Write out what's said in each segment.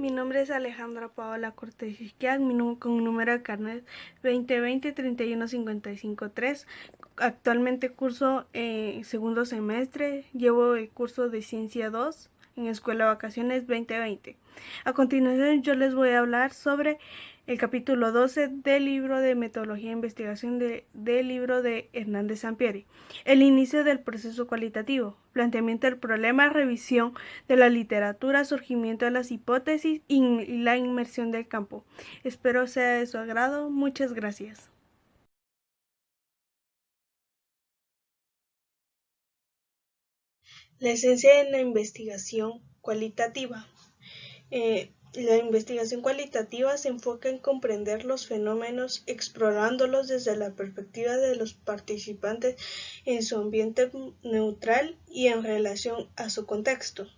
Mi nombre es Alejandra Paola Cortés Isquias, con número de carnet 2020-31553. Actualmente curso segundo semestre, llevo el curso de Ciencia 2 en Escuela Vacaciones 2020. A continuación yo les voy a hablar sobre el capítulo 12 del libro de Metodología e Investigación del libro de Hernández Sampieri. El inicio del proceso cualitativo, planteamiento del problema, revisión de la literatura, surgimiento de las hipótesis y la inmersión del campo. Espero sea de su agrado. Muchas gracias. La esencia de la investigación cualitativa. La investigación cualitativa se enfoca en comprender los fenómenos explorándolos desde la perspectiva de los participantes en su ambiente neutral y en relación a su contexto.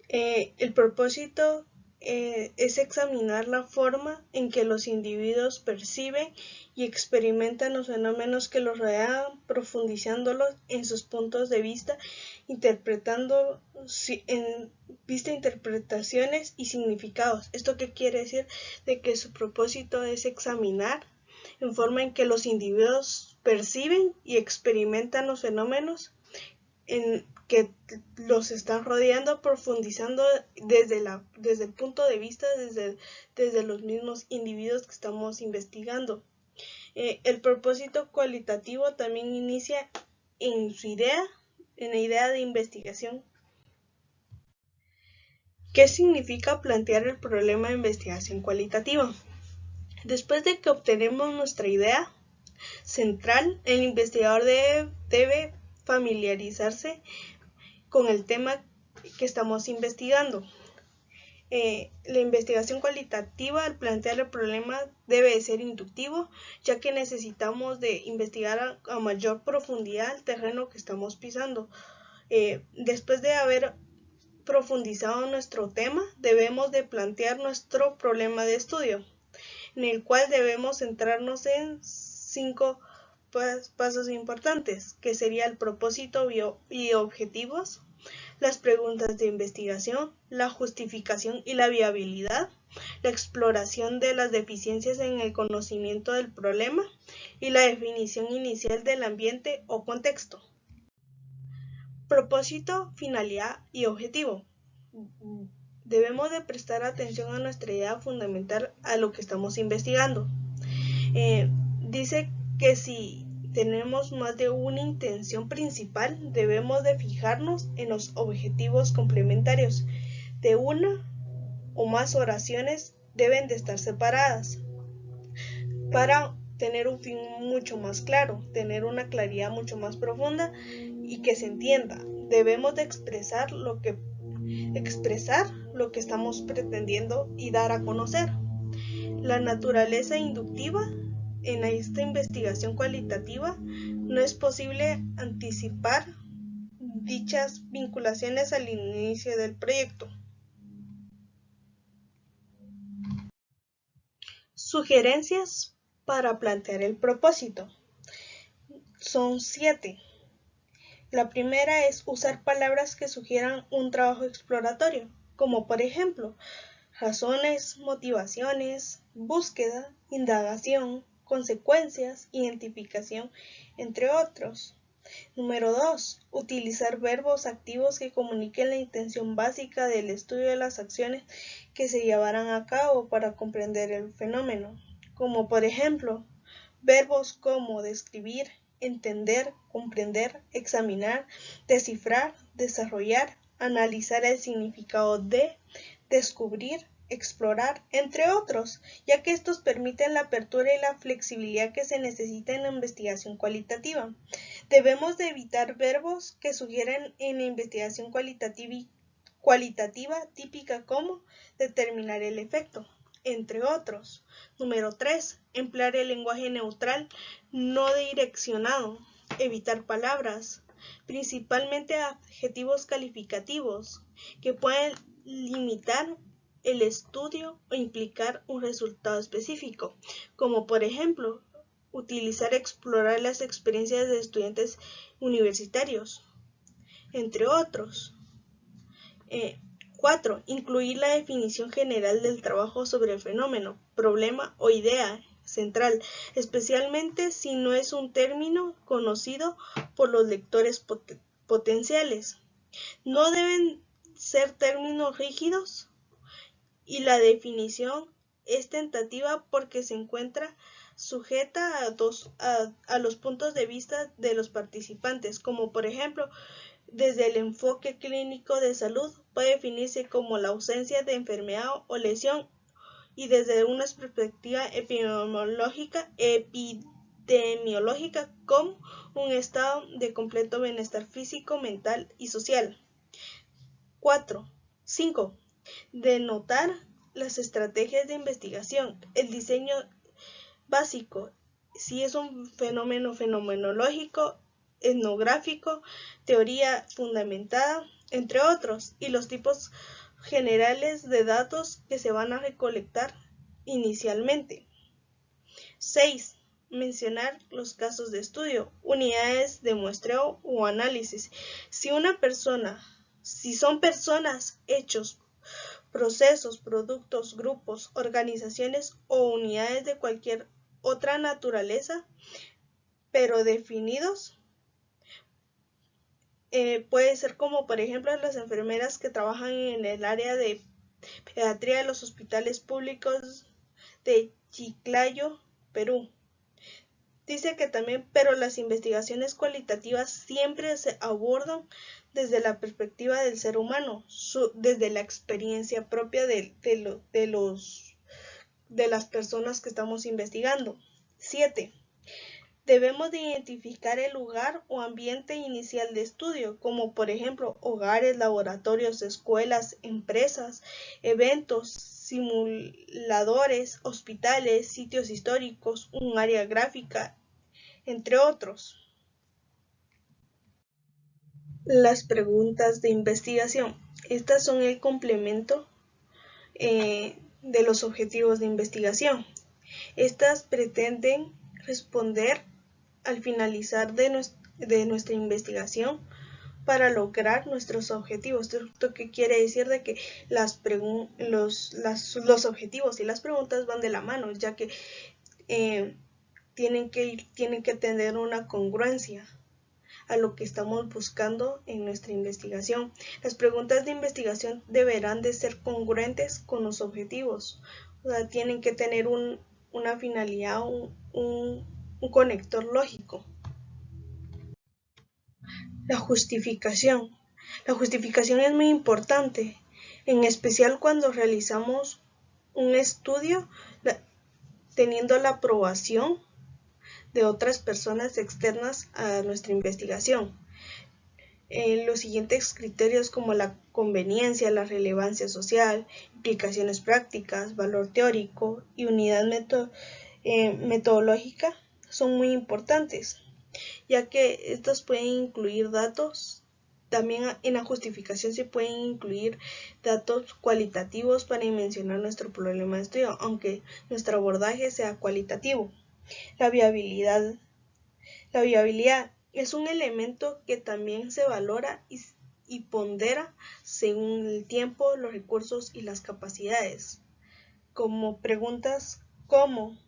El propósito es examinar la forma en que los individuos perciben y experimentan los fenómenos que los rodean, profundizándolos en sus puntos de vista, interpretando interpretaciones y significados. ¿Esto qué quiere decir? De que su propósito es examinar en forma en que los individuos perciben y experimentan los fenómenos que los están rodeando, profundizando desde el punto de vista, desde los mismos individuos que estamos investigando. El propósito cualitativo también inicia en la idea de investigación. ¿Qué significa plantear el problema de investigación cualitativa? Después de que obtenemos nuestra idea central, el investigador debe familiarizarse con el tema que estamos investigando. La investigación cualitativa, al plantear el problema, debe ser inductivo, ya que necesitamos de investigar a mayor profundidad el terreno que estamos pisando. Después de haber profundizado en nuestro tema, debemos de plantear nuestro problema de estudio, en el cual debemos centrarnos en 5 pasos importantes, que sería el propósito y objetivos, las preguntas de investigación, la justificación y la viabilidad, la exploración de las deficiencias en el conocimiento del problema y la definición inicial del ambiente o contexto. Propósito, finalidad y objetivo. Debemos de prestar atención a nuestra idea fundamental, a lo que estamos investigando. Dice que si tenemos más de una intención principal, debemos de fijarnos en los objetivos complementarios. De una o más oraciones deben de estar separadas para tener un fin mucho más claro, tener una claridad mucho más profunda y que se entienda. Debemos de expresar lo que estamos pretendiendo y dar a conocer. La naturaleza inductiva. En esta investigación cualitativa no es posible anticipar dichas vinculaciones al inicio del proyecto. Sugerencias para plantear el propósito. Son 7. La primera es usar palabras que sugieran un trabajo exploratorio, como por ejemplo, razones, motivaciones, búsqueda, indagación, consecuencias, identificación, entre otros. Número 2. Utilizar verbos activos que comuniquen la intención básica del estudio de las acciones que se llevarán a cabo para comprender el fenómeno, como por ejemplo, verbos como describir, entender, comprender, examinar, descifrar, desarrollar, analizar el significado de, descubrir, explorar, entre otros, ya que estos permiten la apertura y la flexibilidad que se necesita en la investigación cualitativa. Debemos de evitar verbos que sugieren en la investigación cualitativa típica como determinar el efecto, entre otros. Número 3. Emplear el lenguaje neutral no direccionado. Evitar palabras, principalmente adjetivos calificativos, que pueden limitar el estudio o implicar un resultado específico, como por ejemplo, explorar las experiencias de estudiantes universitarios, entre otros. 4. Incluir la definición general del trabajo sobre el fenómeno, problema o idea central, especialmente si no es un término conocido por los lectores potenciales. No deben ser términos rígidos y la definición es tentativa porque se encuentra sujeta a los puntos de vista de los participantes, como por ejemplo, desde el enfoque clínico de salud puede definirse como la ausencia de enfermedad o lesión, y desde una perspectiva epidemiológica como un estado de completo bienestar físico, mental y social. 5. Denotar las estrategias de investigación. El diseño básico, si es un fenómeno fenomenológico, etnográfico, teoría fundamentada, entre otros, y los tipos generales de datos que se van a recolectar inicialmente. 6. Mencionar los casos de estudio, unidades de muestreo o análisis. Si son personas, hechos, procesos, productos, grupos, organizaciones o unidades de cualquier otra naturaleza, pero definidos, puede ser como por ejemplo las enfermeras que trabajan en el área de pediatría de los hospitales públicos de Chiclayo, Perú. Dice que también, pero las investigaciones cualitativas siempre se abordan desde la perspectiva del ser humano, desde la experiencia propia de las personas que estamos investigando. 7. Debemos de identificar el lugar o ambiente inicial de estudio, como por ejemplo hogares, laboratorios, escuelas, empresas, eventos, simuladores, hospitales, sitios históricos, un área gráfica, entre otros. Las preguntas de investigación. Estas son el complemento de los objetivos de investigación. Estas pretenden responder al finalizar de nuestra investigación para lograr nuestros objetivos. ¿Esto qué quiere decir? De que los objetivos y las preguntas van de la mano, ya que tienen que tener una congruencia a lo que estamos buscando en nuestra investigación. Las preguntas de investigación deberán de ser congruentes con los objetivos, o sea, tienen que tener una finalidad, un conector lógico. La justificación. La justificación es muy importante, en especial cuando realizamos un estudio teniendo la aprobación de otras personas externas a nuestra investigación. Los siguientes criterios como la conveniencia, la relevancia social, implicaciones prácticas, valor teórico y unidad metodológica son muy importantes, ya que estos pueden incluir datos. También en la justificación se pueden incluir datos cualitativos para dimensionar nuestro problema de estudio, aunque nuestro abordaje sea cualitativo. La viabilidad es un elemento que también se valora y pondera según el tiempo, los recursos y las capacidades. Como preguntas como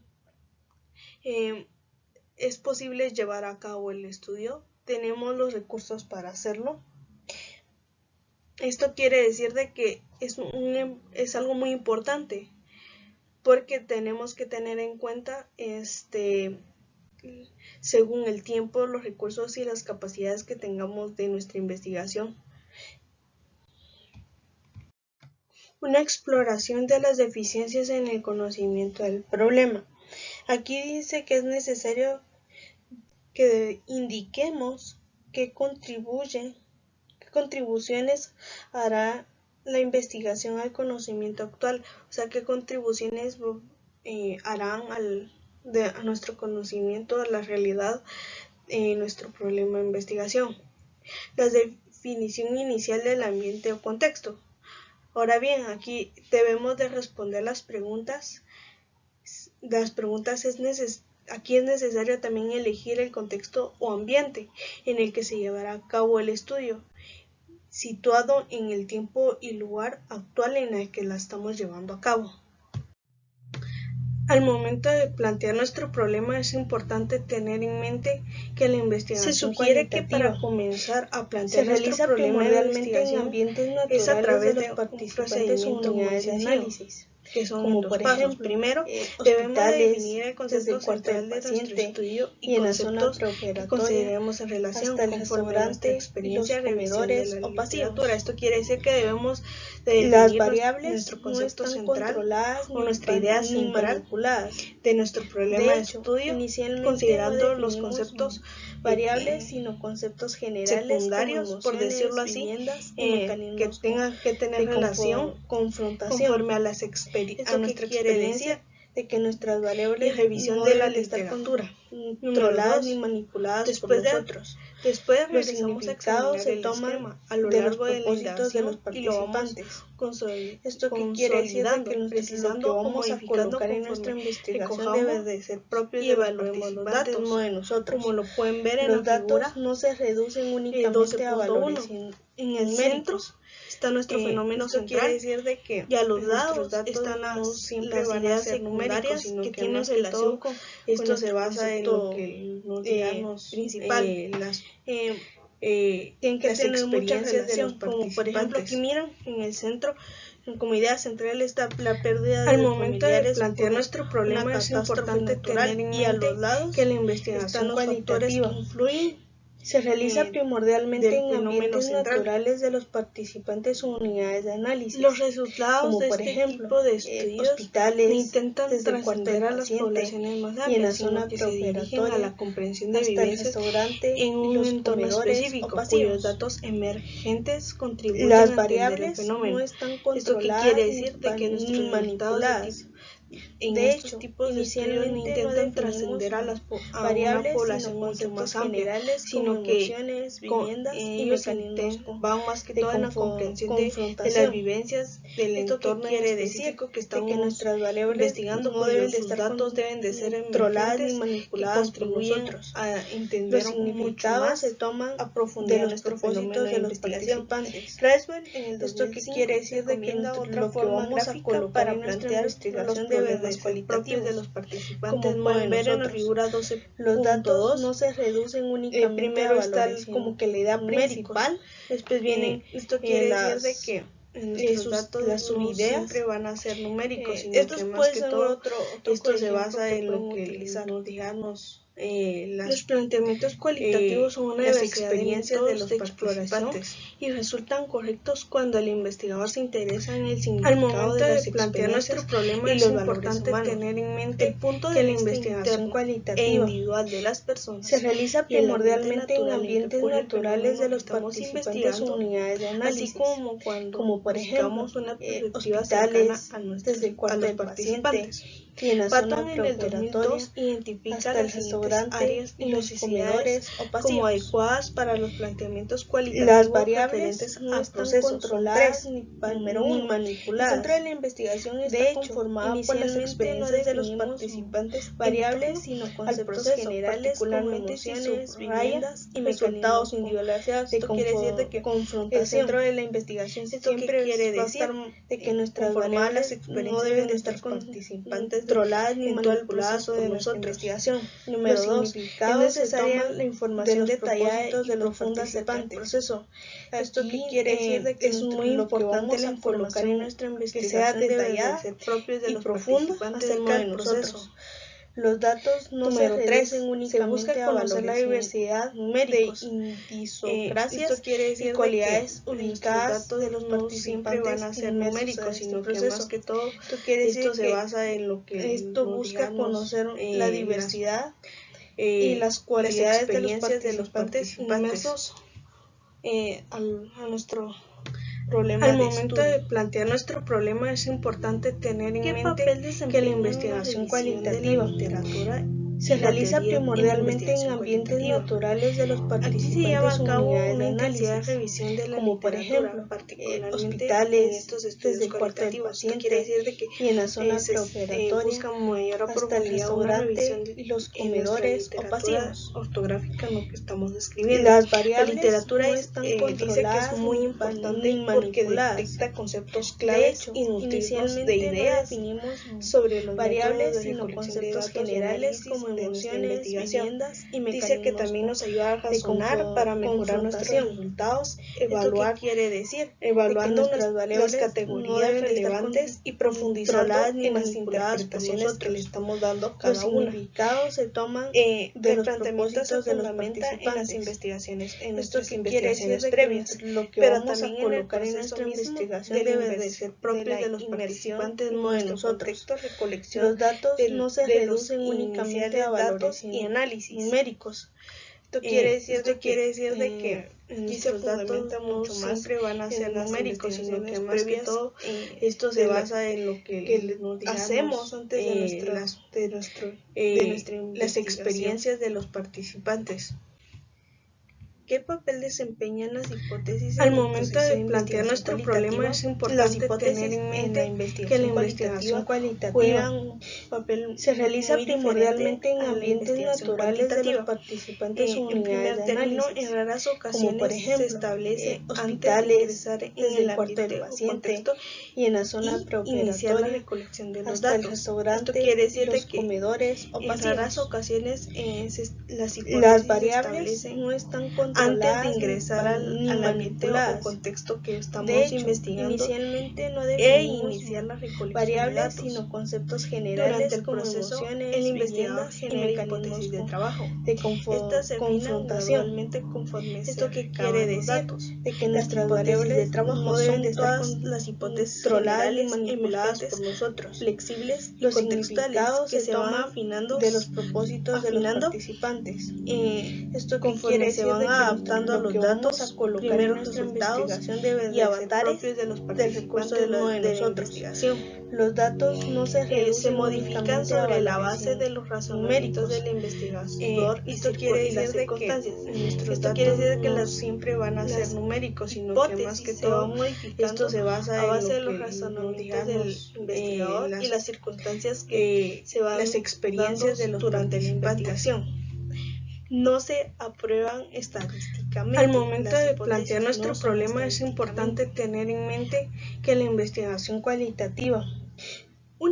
¿es posible llevar a cabo el estudio? ¿Tenemos los recursos para hacerlo? Esto quiere decir de que es algo muy importante, porque tenemos que tener en cuenta según el tiempo, los recursos y las capacidades que tengamos de nuestra investigación. Una exploración de las deficiencias en el conocimiento del problema. Aquí dice que es necesario que indiquemos qué contribuciones hará la investigación al conocimiento actual, o sea, qué contribuciones harán a nuestro conocimiento, a la realidad, nuestro problema de investigación. La definición inicial del ambiente o contexto. Ahora bien, aquí debemos de responder las preguntas. Aquí es necesario también elegir el contexto o ambiente en el que se llevará a cabo el estudio. situado en el tiempo y lugar actual en el que la estamos llevando a cabo. Al momento de plantear nuestro problema es importante tener en mente que la investigación se sugiere que para comenzar a plantear nuestro problema primordialmente en ambientes es a través de los participantes o unidades de análisis, que son como dos por pasos. ejemplo, Primero, debemos definir el concepto desde el cuarto central de nuestro paciente estudio y en la zona conceptos que consideremos en relación hasta el conforme a nuestra restaurante experiencia y los revisión de comedores la o pasivos. literatura. Esto quiere decir que debemos de Las definir variables nuestro concepto no están central controladas o nuestra idea ni central manipuladas. de nuestro problema de hecho, estudio, inicialmente considerando no los definimos conceptos variables, sino conceptos generales secundarios, como por emociones, decirlo así, viviendas y que mecanismos tengan que tener de relación confrontación. conforme a nuestra experiencia de que nuestras variables y revisión no de la deben estar literatura. controladas ni manipuladas Después por nosotros. Después Los regresamos a significados examinar se el toman esquema a lo de largo los de la propósitos de los indagación y lo vamos participantes. Esto que quiere decir que precisando lo que o vamos a modificando colocar en conforme nuestra investigación recojamos debe de ser propio y de los evaluemos los participantes, datos, no de nosotros. como lo pueden ver en Los la figura datos no se reducen únicamente a valores 12.1. En el centro numéricos. está nuestro fenómeno Esto central, quiere decir de que y a los nuestros lados están no siempre las van a ideas ser secundarias sino que que tienen más que relación todo con esto se nuestro basa en lo que nos digamos principal. Tienen que las tener mucha experiencias de los relación, como por ejemplo aquí miran en el centro, como idea central está la pérdida de al los momento de familiares plantear por nuestro problema una es catástrofe importante natural tener en y a mente los lados que la están investigación los factores que cualitativa. influyen Se realiza primordialmente del en fenómeno ambientes central. naturales de los participantes o unidades de análisis. Los resultados como de por este ejemplo, tipo de estudios hospitales, no intentan desde el cuarto trascender del a las paciente poblaciones más y en la amplias, zona sino que se dirigen a preoperatoria, la comprensión de hasta el vivencias restaurante en y un los entorno comedores específico, o pasivos. cuyos datos emergentes contribuyen Las a entender el variables fenómeno. no están ¿Esto qué controladas quiere decir? De que ni nuestros resultados manipuladas. en De estos hecho, tipos de estudios no inicialmente no intentan definimos trascender a una variables, población sino mucho más conceptos amplia, generales sino como que emociones, viviendas y ellos mecanismos van más que de todo en la comprensión de las confrontación. vivencias del Esto entorno quiere específico decir que estamos que nuestras variables investigando, no deben de sus estar datos deben de ser controladas ni emergentes, que manipuladas por contribuyen nosotros. a Los entender mucho significados más se toman a de profundidad los nuestro propósitos fenómeno de de los investigación. participantes. Creswell en el Esto que 2005 quiere decir de que recomienda lo otra que forma vamos a gráfica colocar para en nuestra plantear investigación los debe de problemas ser propios de cualitativos, los participantes. como Pueden ver en la nosotros. figura Los datos 12.2. no se reducen únicamente Primero a está valores como que la idea numéricos. principal, después vienen Esto quiere decir de las que nuestros datos las no subideas siempre van a ser numéricos, sino estos que más puede que ser todo otro esto se ejemplo basa que en lo pueden que utilizar. nos digamos los planteamientos cualitativos son una las diversidad experiencias de los participantes y resultan correctos cuando el investigador se interesa en el Al significado momento de las de plantear experiencias nuestro problema y es los importante valores humanos. tener en mente El punto que de la vista investigación interno cualitativa e individual de las personas se realiza y el ambiente primordialmente en natural en que ambientes ocurre el naturales de fenómeno que los estamos participantes o investigando, unidades de análisis, así como cuando como por ejemplo buscamos una perspectiva cercana hospitales, a desde el cuarto los del participantes. paciente y en la Patton zona en el preoperatoria 2002 identifica hasta el las siguientes restaurante áreas y y los necesidades comedores o como pasivos. adecuadas para los planteamientos cualitativos Las variables referentes no a están procesos. Son controladas tres. ni Número uno, manipuladas. el centro de la investigación está De hecho, conformado por las inicialmente experiencias de los definimos participantes variables, en sino torno al conceptos proceso, generales como particularmente si emociones, subraya viviendas y resultados mecanismos individualizados. de Esto quiere decir de que el confrontación. centro de la investigación Esto siempre quiere va a decir estar de que nuestras conformada a las variables experiencias no deben de nuestros estar participantes controladas ni en todo el manipuladas proceso por de nuestra nosotros. investigación. Número Los 2, es significados se necesaria toman la información de los detallada propósitos y de los profunda acerca del participantes. proceso. Esto Aquí que quiere decir de que es muy lo que importante vamos la a colocar en información nuestra que sea investigación debe de detallada ser propios de y los profunda participantes, acerca no de del nosotros. proceso. Los datos no Número se 3, reducen se únicamente busca a conocer la valores diversidad numéricos. de indisocracias esto quiere decir y cualidades de que ubicadas nuestros datos de los no siempre van a ser inmersos numéricos, en este sino que proceso. más que todo Esto quiere decir esto se que basa en lo que esto busca conocer la diversidad y las cualidades de los participantes inmersos a nuestro problema Al de momento estudio. de plantear nuestro problema es importante tener en mente que la investigación cualitativa de la literatura se realiza primordialmente en ambientes naturales de los participantes. Aquí se lleva a cabo una intensiva revisión de la como por ejemplo hospitales, desde el cuarto del paciente y en la zona preoperatoria hasta el restaurante y los comedores o pasillos. Ortográfica en lo que estamos describiendo. Las variables la literatura no están controladas, dice que es muy importante porque detecta conceptos claves y nutridos de ideas sobre los variables, sino conceptos generales como emociones, viviendas y mecanismos. Dice que también nos ayuda a razonar para mejorar nuestros resultados, evaluar, quiere decir evaluando nuestras las categorías relevantes y profundizando en las interpretaciones que le estamos dando a cada una. Los significados se toman de los planteamientos propósitos se de los fundamenta en las investigaciones, en nuestras investigaciones previas, lo que pero vamos a también colocar en nuestra investigación debe de ser propio de los participantes, no de nosotros. Recolección los datos no se reducen únicamente a datos y análisis numéricos. Esto quiere decir de que nuestros datos mucho más siempre van a ser numéricos, sino que más que todo esto se basa en lo que hacemos antes de las experiencias de los participantes. ¿Qué papel desempeñan las hipótesis? Al momento de plantear nuestro problema es importante tener en mente que la investigación cualitativa juega un papel se realiza primordialmente en ambientes naturales de los participantes en primer término, en raras ocasiones por ejemplo, se establece hospitales, en desde el cuarto del paciente y en la zona iniciar la preoperatoria recolección de los hasta datos. el restaurante, Esto quiere decir los que comedores o en pasillos. raras ocasiones Las variables no están controladas antes de ingresar al ambiente o contexto que estamos investigando inicialmente no iniciar la recolección variables, de datos, sino conceptos generales durante el como proceso, emociones, el investigador viviendas genera y hipótesis de trabajo. Estas se confrontación conforme ¿Esto qué recaban quiere los decir? datos? De que Las nuestras hipótesis variables de trabajo no deben son de estar todas las hipótesis controladas y generales, manipuladas emergentes, por nosotros. flexibles y Los contextuales significados que se se van toman afinando de los propósitos de los participantes. Esto Conforme se van van adaptando a lo los que datos vamos a colocar en primeros nuestra resultados investigación deben y avatares propios de los del recurso de nosotros. investigación. Los datos no se reducen Se modifican únicamente sobre la a base de los razonamientos del investigador esto quiere decir las de que esto quiere decir que las siempre van a ser numéricos, sino que más que todo esto se basa a base en de los razonamientos del investigador y las circunstancias que se van las experiencias de los durante la investigación. No se aprueban estadísticamente. Al momento de plantear nuestro problema es importante tener en mente que la investigación cualitativa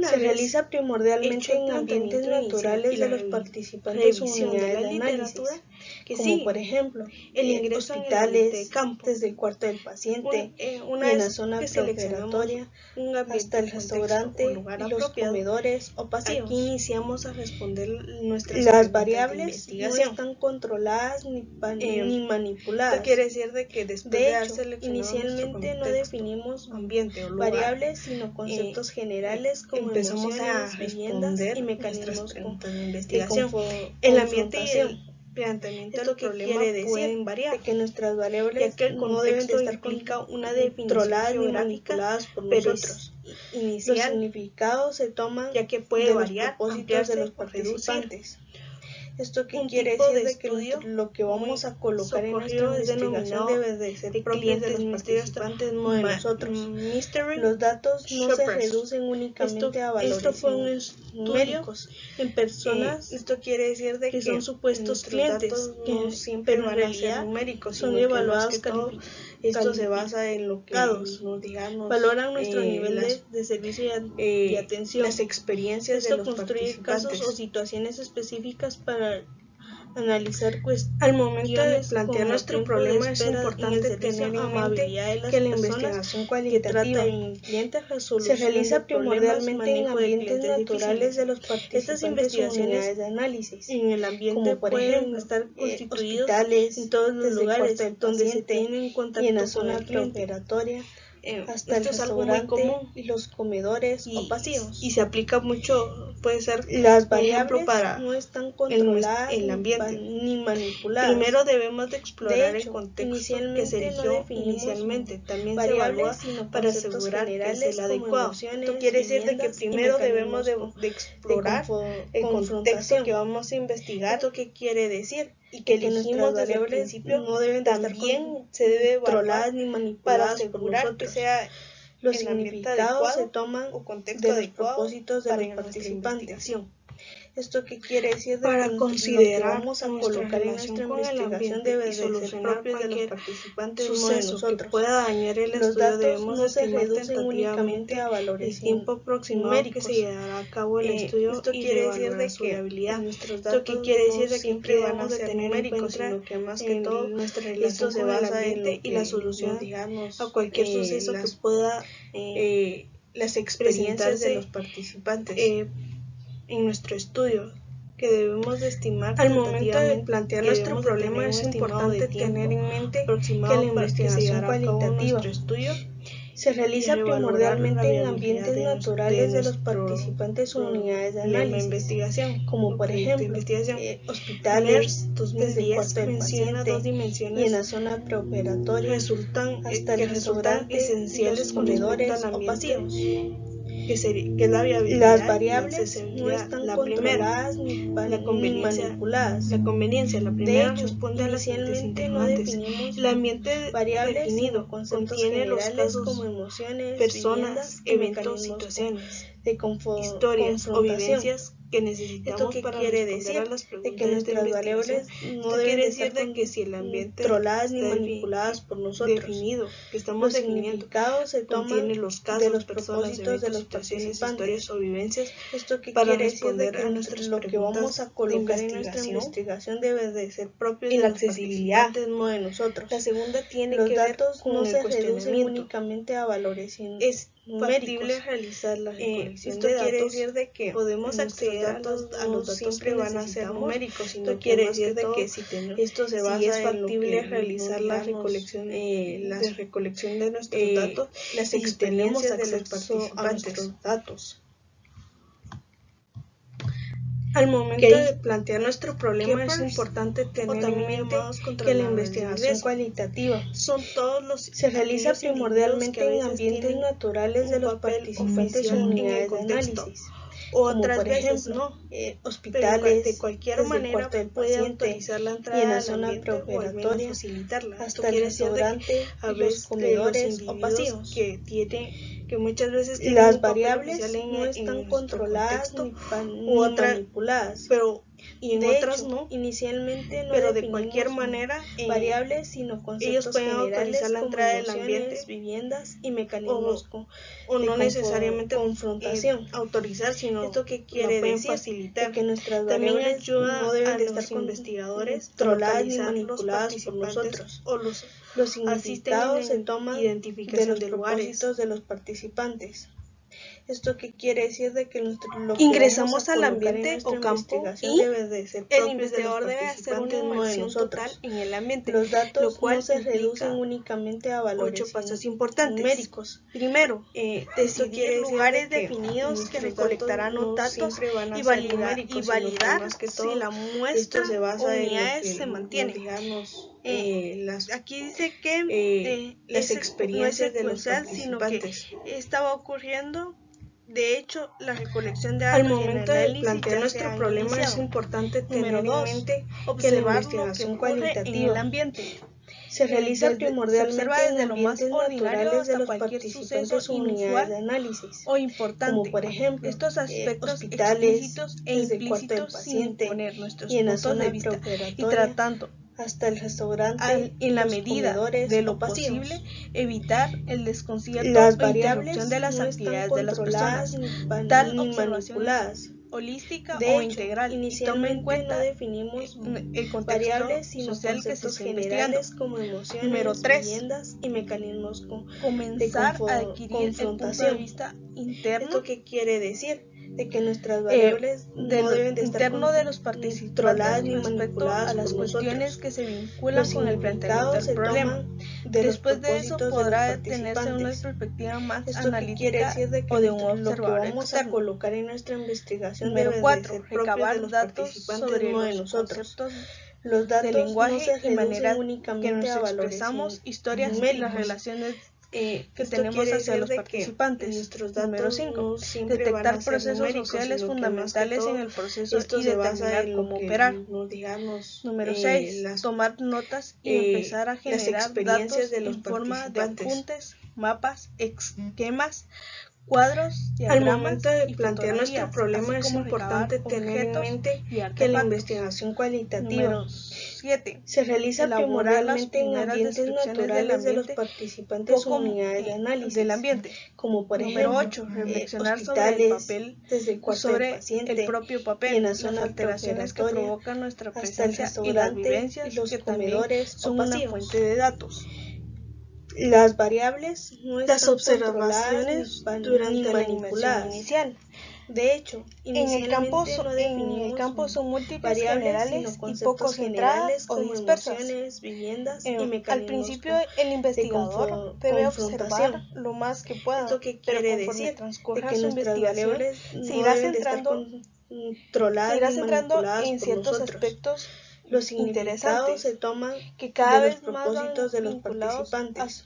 se realiza primordialmente en ambientes naturales de los participantes unidades de análisis, como por ejemplo el ingreso hospitales, de campo, desde el cuarto del paciente y en la zona preoperatoria hasta el restaurante y los comedores o pasillos. Aquí iniciamos a responder nuestras las variables no están controladas ni manipuladas. Esto quiere decir de que después de haber seleccionado inicialmente no definimos ambiente o lugar, variables, sino conceptos generales como empezamos a responder y mecanismos de investigación. El ambiente y el planteamiento del problema pueden variar, de que nuestras variables ya que el no deben de estar implica una definición geográfica por pero nosotros. Los significados se toman ya que puede de variar, los propósitos de los participantes. Esto que quiere decir de que lo que vamos a colocar en nuestra investigación debe de ser propio de los participantes, no de nosotros. Los datos no se reducen únicamente a valores esto fue un numéricos en personas. Esto quiere decir de que son supuestos clientes que siempre van a ser numéricos, son evaluados esto se basa en lo que valoran nuestro nivel de servicio y atención. Las experiencias de los construir casos o situaciones específicas para analizar al momento de plantear nuestro problema es importante tener en mente que la investigación cualitativa se realiza primordialmente en ambientes naturales de los participantes. Estas investigaciones de análisis en el ambiente como por pueden ejemplo, estar constituidos hospitales, en todos los lugares donde se tienen en contacto y en la con zona el cliente. preoperatoria hasta esto es algo muy común, los comedores o pasillos. Y se aplica mucho, puede ser las variables para no están controladas el ambiente ni manipuladas. Primero debemos de explorar de hecho, el contexto que se eligió inicialmente. También se evalúa para asegurar que es el adecuado. Esto quiere decir de que primero debemos de explorar el contexto que vamos a investigar. ¿Esto qué quiere decir? Y que elegimos desde el principio no deben de también se debe evaluar ni para manipuladas asegurar que sea los el ambiente significados adecuado se toman o contexto de los adecuado propósitos de para los nuestra participantes. investigación. ¿Esto qué quiere decir? Para considerar lo que vamos a nuestra colocar en relación nuestra con el investigación ambiente debe y de ser solucionar propio de los cualquier participantes suceso no de que pueda dañar el Los estudio. datos Debemos no se estimar reducen únicamente tentativamente a valores el tiempo aproximado numéricos. que se llevará a cabo el estudio Esto y quiere de decir evaluar de su que viabilidad. nuestros Esto datos que quiere decir no de que siempre siempre vamos debemos a de tener tener en en cuenta cuenta que más que en todo nuestra esto relación se con el basa ambiente y la solución digamos, a cualquier suceso que pueda las experiencias de los participantes en nuestro estudio, que debemos de estimar al momento de plantear nuestro problema. Es importante tener en mente que la investigación cualitativa se realiza primordialmente en ambientes naturales de los participantes o unidades de análisis, como por ejemplo hospitales, desde el cuarto del paciente y en la zona preoperatoria resultan esenciales los comedores al o pasillos. que es la viabilidad. Las variables no están controladas ni manipuladas. La conveniencia, la De primera hecho, responde a las siguientes inicialmente no interrogantes. definimos El ambiente variables definido sino conceptos contiene los generales casos, como emociones, personas, viviendas y eventos, mecanismos situaciones, de historias o confrontación. vivencias que necesitamos ¿Esto qué para quiere responder decir? a las De preguntas que nuestras de variables investigación. no Esto deben quiere de decir estar de que si el ambiente controladas ni está manipuladas por nosotros. definido, que estamos Los definiendo, significados se contiene toman los casos, de los personas, propósitos de eventos, los situaciones, participantes. historias o vivencias ¿Esto qué para quiere decir? De responder que a nuestras lo que vamos a colocar en nuestra investigación debe de ser propio y de la los accesibilidad, participantes, no de nosotros. La segunda tiene Los que ver datos con no el se reducen cuestionamiento. únicamente a valores Es numéricos. factible realizar la recolección Esto de quiere datos. decir de que Podemos acceder a los datos siempre que van a ser necesitamos numéricos, sino Esto que quiere más decir que de todo, que esto se basa si es en lo factible que realizar la recolección de nuestros datos, las y si tenemos experiencias de acceso los a participantes. nuestros datos. Al momento de plantear nuestro problema es importante tener en mente que la investigación cualitativa se realiza primordialmente en ambientes naturales de los participantes o unidades de análisis, otras como por veces ejemplo hospitales, de cualquier manera puede autorizar la entrada y en la al zona ambiente o al menos preoperatoria facilitarla, Esto hasta el quiere decir de que restaurante a y veces los comedores los o pasillos. que muchas veces tienen Las un papel variables oficial no en están nuestro controladas contexto, ni manipuladas, pero y en de otras hecho, no, inicialmente no pero de definimos cualquier manera variables sino conceptos ellos pueden generales autorizar la como entrada del emociones, ambiente viviendas y mecanismos o de no necesariamente confrontación. autorizar, sino ¿Esto qué lo quiere pueden decir? facilitar. De que nuestras También variables ayuda no deben a de los estar investigadores controladas ni a localizar manipuladas los por participantes nosotros. o los Los asisten significados se en toman de identificación los de lugares. propósitos de los participantes. ¿Esto qué quiere decir? De que lo que Ingresamos vamos a al colocar ambiente en nuestra o campo investigación y debe de ser el propio investigador de los debe hacer una participantes, no de inmersión nosotros. total en el ambiente, Los datos lo cual no se implica reducen únicamente a valores 8 pasos importantes. numéricos. Primero, Esto decidir quiere decir lugares de que definidos que nuestros recolectarán datos los no datos siempre van a y ser numéricos, sino que validar más que si todo la muestra esto se basa o en lo unidades que se mantiene. Las Aquí dice que las experiencias no de es los secuencial, sino que participantes. estaba ocurriendo. De hecho, la recolección de Al datos momento y el de análisis plantear ya nuestro se han problema es iniciado. importante Número tener en 2, mente que la observar lo que investigación ocurre en el cualitativa ambiente. se realiza se primordialmente observa en desde lo más ambientes ordinario naturales de hasta los cualquier participantes suceso o unidades inusual de análisis, o importante, como por ejemplo estos aspectos hospitales, explícitos e desde el cuarto del implícitos sin paciente imponer nuestros y en la puntos de zona vista y preoperatoria tratando hasta el restaurante en la los medida comedores de o lo pasillos. posible evitar el desconcierto Las o variables interrupción de las no actividades están de las controladas personas. Tal ni observación manipuladas. holística De o hecho, integral y toma en inicialmente cuenta no definimos el contexto variables sino social que se conceptos está investigando. generales como emociones, Número 3. viviendas y mecanismos Comenzar a adquirir el punto de confrontación. vista interno. ¿Esto qué quiere decir? De que nuestras variables no deben de estar interno de los controladas participantes ni respecto manipuladas a las por cuestiones nosotros. que se vinculan Los con el planteamiento significados del se problema. toman Después de eso podrá tenerse una perspectiva más analítica o de un observador lo que vamos externo. a colocar en nuestra investigación Número debe 4. de ser propio Recabar de los datos participantes, sobre no de los nosotros. conceptos Los datos de lenguaje no se y manera reducen únicamente que nos a valores expresamos, historias y las relaciones que tenemos hacia los participantes. Número 5. Detectar procesos sociales fundamentales en el proceso y determinar cómo operar. Número 6. Tomar notas y empezar a generar datos en forma de apuntes, mapas, esquemas, cuadros, diagramas. Al momento de y plantear nuestro problema es importante tener en mente que la investigación cualitativa 7. se realiza primordialmente en ambientes naturales de los participantes o unidades de análisis del ambiente, como por Número ejemplo 8. Reflexionar sobre el papel, desde el cuarto sobre del paciente el propio papel, y en la las zona alteraciones que preoperatoria, provocan nuestra hasta el presencia y las restaurante vivencias y los que también comedores son o una pasivos. fuente de datos. Las variables no Las están observaciones controladas durante ni la manipuladas. inmersión inicial. De hecho, En el campo definimos son múltiples, variables, generales sino y poco conceptos centradas generales o como dispersas. emociones, viviendas y Al mecanismos principio el investigador debe confrontación. observar lo más que pueda, ¿Esto qué pero quiere conforme decir? transcurra De que su nuestras investigación, variables se no irá deben de estar controladas ni manipuladas en por ciertos nosotros. aspectos Los significados interesantes se toman que cada de los vez más van propósitos de los vinculados participantes.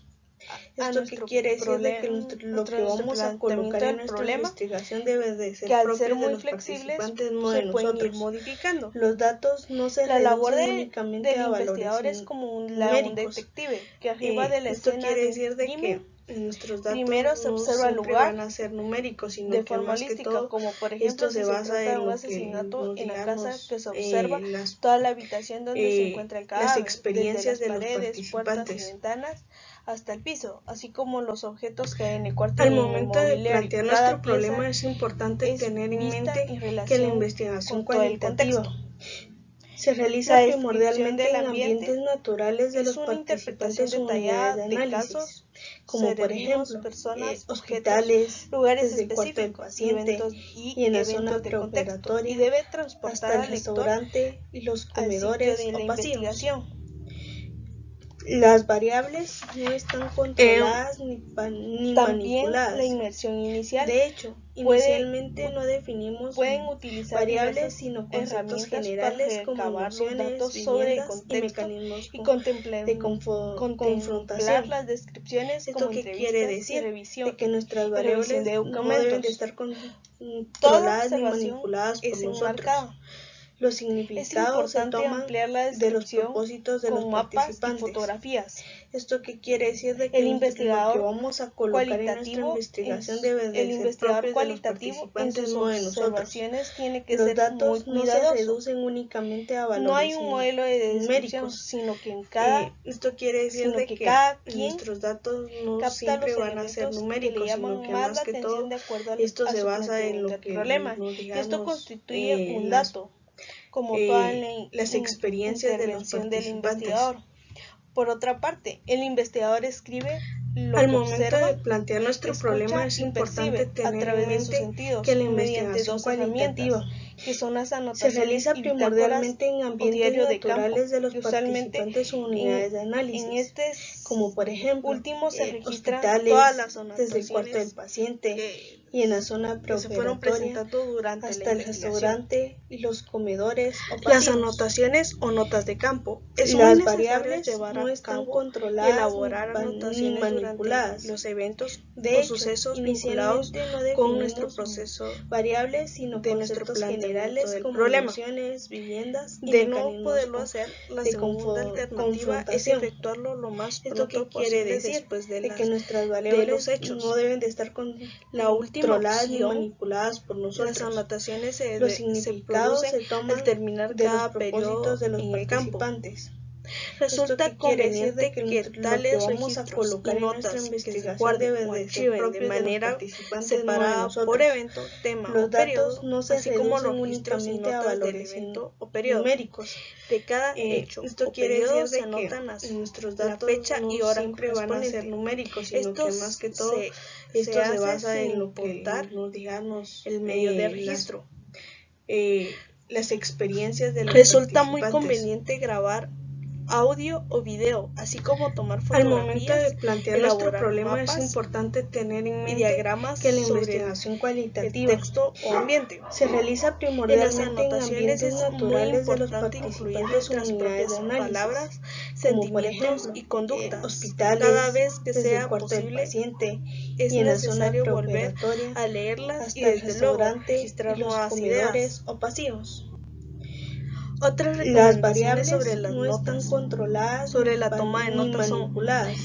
a ¿Esto qué quiere decir? De que lo que vamos a colocar en nuestra investigación debe de ser que al propio ser de muy los flexibles participantes, no se de pueden ir nosotros. modificando. Los datos no se La labor reducen únicamente del a valores investigador es como un numéricos. detective que arriba de la Esto escena quiere de decir de crimen, que nuestros datos primero se no observa el siempre lugar van a ser numéricos, sino de que forma más que holística, todo como por ejemplo esto se si se basa trata de en un lo que asesinato nos en la casa digamos que se observa las toda la habitación donde se encuentra el cadáver, las desde experiencias las de los paredes, puertas y participantes. ventanas hasta el piso, así como los objetos que hay en el cuarto Al y en el momento de mobiliario. plantear Cada nuestro pieza problema es importante tener en vista mente en que la relación investigación con todo el cualitativa contexto. se La realiza descripción primordialmente del en ambiente ambientes naturales de es los una interpretación participantes o unidades detallada de de análisis, casos, como por seres vivos, ejemplo personas, hospitales, lugares desde el cuarto del específicos paciente y en la eventos zona de contexto, y preoperatoria, debe transportar hasta el al lector restaurante y los al sitio comedores de la o pasivos. investigación. Las variables no están controladas ni También manipuladas. la inmersión inicial. De hecho, inicialmente no definimos Pueden utilizar variables, sino conceptos generales como emociones, sobre el viviendas y contexto mecanismos y de contemplar confrontación. las descripciones ¿Esto como qué entrevistas quiere y decir? revisión De que nuestras y revisión variables de no documentos. deben de estar Toda controladas ni observación manipuladas por es nosotros. enmarcada. Los Es significados se importante toman ampliar la de los descripción propósitos de los con mapas y participantes. fotografías. ¿Esto qué quiere decir? De que El lo que investigador vamos a colocar en nuestra investigación debe de ser propio de los participantes, no de nosotros. observaciones tiene que Los ser datos muy no se cuidadoso. reducen únicamente a valores No hay un modelo de descripción, numéricos. sino que en cada Esto quiere decir sino de que que cada quien nuestros datos no capta siempre los van a ser elementos que le numéricos, llaman sino que más más la que atención todo de acuerdo esto a se su basa en planteamiento lo del que problema. nos digamos Esto constituye un dato, como toda la las experiencias de los intervención del participantes. investigador. Por otra parte, el investigador escribe lo Al que momento observa, de plantear nuestro problema es y importante percibe a tener través en de sus mente sentidos que la mediante investigación dos cualitativa herramientas, que son las se anotaciones realiza y primordialmente en bitácoras o ambientes diario de campo, naturales de los y usualmente participantes o unidades de análisis, en este como por ejemplo último se registran hospitales, todas las desde el cuarto del anotaciones paciente y en la zona que se fueron preoperatoria, presentando durante hasta la el investigación. restaurante y los comedores o Las pasivos. anotaciones o notas de campo es Las muy variables necesario llevar no a están cabo y controladas elaborar ni anotaciones manipuladas. durante los eventos De o hecho, sucesos vinculados inicialmente no con nuestro definimos proceso variables, sino de nuestro conceptos planteamiento generales del como problema. emociones, viviendas y De no mecanismos poderlo hacer, la de segunda alternativa es confrontación. efectuarlo lo más ¿Esto pronto qué quiere posible decir? después De que nuestras variables los hechos. no deben de estar La última controladas ni opción, manipuladas por nosotros. las anotaciones Los se significados producen se toman al terminar de los cada periodo propósitos de los en el campo. participantes. Resulta ¿Esto qué quiere decir? conveniente De que lo que tales vamos a registros colocar y en nuestra notas que se investigación guarden debe o de ser archiven de propios de los manera participantes, no de separada nosotros. por evento, tema Los o periodo, datos no se así como reducen los registros y únicamente a notas del valores evento o periodo. numéricos. De cada hecho Esto o quiere periodo decir se de anotan que así nuestros la datos fecha no y hora siempre van a ser correspondiente. numéricos, sino Esto que más que todo esto se se basa basa sin en lo que importar nos digamos el medio de registro. las experiencias de los Resulta muy participantes. conveniente grabar audio o video, así como tomar fotografías. Al momento de plantear nuestro problema es importante tener en mente diagramas que la investigación cualitativa, texto o ambiente se realiza primordialmente en ambientes naturales de los participantes o unidades de análisis, palabras, como por sentimientos ejemplo, y conductas. hospitales, Cada vez que desde sea el cuarto del posible, paciente es y en la zona necesario volver preoperatoria a leerlas hasta y el desde luego restaurante registrar y los nuevas comedores ideas. o pasillos. Otras Las recomendaciones variables sobre las no están notas, controladas sobre la toma de ni notas son: manipuladas.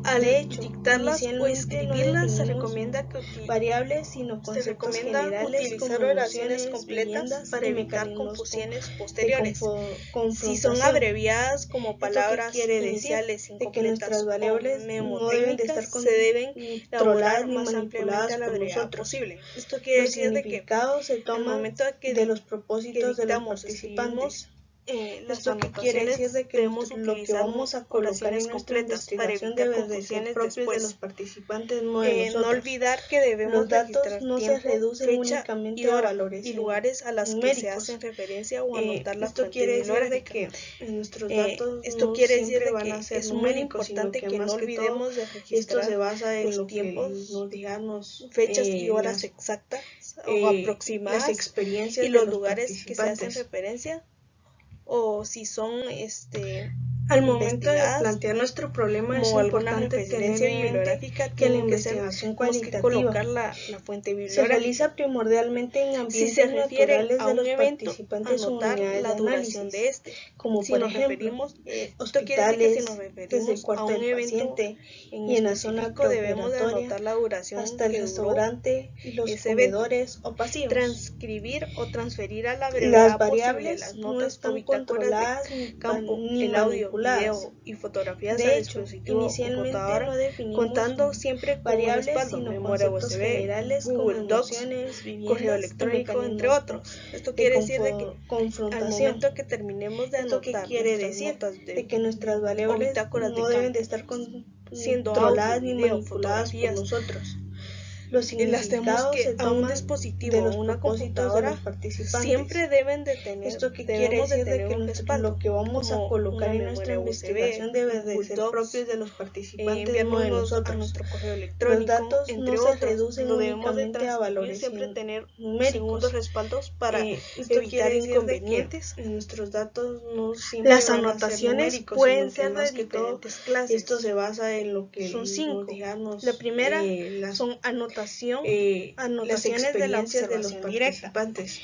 al De hecho, dictarlas o inicialmente no escribirlas se definimos recomienda que variables, sino conceptos generales utilizar como oraciones nociones, completas viviendas para y evitar mecanismos confusiones de posteriores. Si son confrontación. abreviadas como ¿Esto qué palabras quiere decir? iniciales De que incompletas nuestras variables o no deben de estar mnemotécnicas, se deben elaborar controladas ni más manipuladas ampliamente a la por brevedad nosotros. posible. Esto quiere Los decir de que significados se al toman momento de los propósitos de los dictamos, participantes. las Esto que quiere anotaciones decir de que debemos lo que utilizar vamos a colocar oraciones en nuestra completas para investigación evitar debe de ser confusiones propios de después. los participantes, no de No nosotros. olvidar que debemos Los datos registrar no se tiempo, reducen fecha únicamente y a hora valores y lugares a las que se numéricos. hacen referencia o anotar la Esto fuente quiere decir de bibliográfica. que nuestros datos Esto no quiere decir siempre de van que a ser es muy numéricos, sino importante que no más que todo, olvidemos de esto registrar se basa en los lo que tiempos, nos digamos, fechas y horas las, exactas o aproximadas las experiencias y los de los lugares que se hacen participantes. referencia, o si son Al momento de investigadas plantear nuestro problema es como alguna importante tener referencia en mente bibliográfica, que la tienen que ser, investigación tenemos que cualitativa colocar la fuente se bibliográfica. realiza primordialmente en Si ambientes se refiere naturales a de un los evento, participantes o anotar unidades la de duración análisis, de este. como Si por nos ejemplo referimos, esto quiere decir que si nos hospitales, desde el referimos a cuarto un del evento paciente en y en la zona específico, debemos de preoperatoria anotar la duración hasta el que duró restaurante y los ese evento. comedores o pasillos. Transcribir o transferir a la Las brevedad posible variables las no notas o están bitácoras controladas de campo, ni el audio, manipuladas. video y fotografías De al hecho, dispositivo o inicialmente computadora, no definimos contando siempre con un variables, respaldo, sino memoria conceptos USB, generales como Google Docs, emociones, correo viviendas y electrónico, entre mecanismos otros. Esto de quiere decir de que al confrontación. momento que terminemos de ¿Esto qué anotar quiere nuestras decir? notas De que nuestras o variables bitácoras de no deben campo, de estar siendo controladas audio, ni video, manipuladas por fotografías, nosotros. Los y las tenemos significados se que a un toman dispositivo de o los una propósitos de computadora los participantes. siempre deben de tener, ¿Esto qué quiere debemos de decir? De tener que un respaldo, lo que vamos a como colocar una en nuestra memoria USB, investigación debe de Google ser Docs, propios de los participantes, no de enviárnoslos a nosotros. nuestro correo Los electrónico, datos entre no se otros. reducen Lo debemos de únicamente a transcribir, valores siempre tener numéricos. segundos respaldos para Esto evitar quiere decir inconvenientes. de que nuestros datos no siempre Las van a ser anotaciones numéricos, pueden sino que ser de más que todo diferentes clases. esto se basa en lo que Son 5. digamos, La primera las, son anotaciones las de la experiencias de los observación directa. participantes.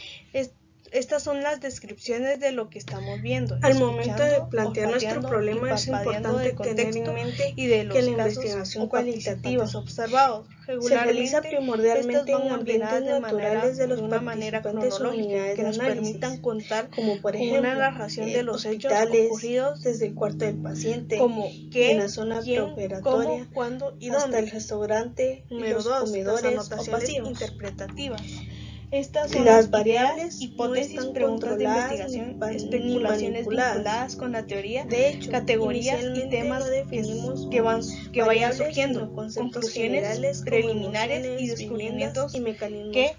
Estas son las descripciones de lo que estamos viendo. Al momento de plantear nuestro problema es importante tener en mente y de los que la casos investigación o cualitativa observados se realiza primordialmente en ambientes de naturales de los una manera participantes o unidades que de nos análisis, permitan contar como por con ejemplo una narración de los hechos hospitales, ocurridos, desde el cuarto del paciente, como y qué, en la zona quién, preoperatoria cómo, cuándo y hasta dónde. el restaurante y Número los 2. Las comedores o anotaciones pasillos. interpretativas. Estas son Las las variables hipótesis, no están preguntas de controladas investigación, ni especulaciones manipuladas. vinculadas con la teoría, De hecho, categorías y inicialmente temas no definimos que vayan variables, surgiendo, sino conceptos conclusiones generales como preliminares y emociones, descubrimientos viviendas y mecanismos que,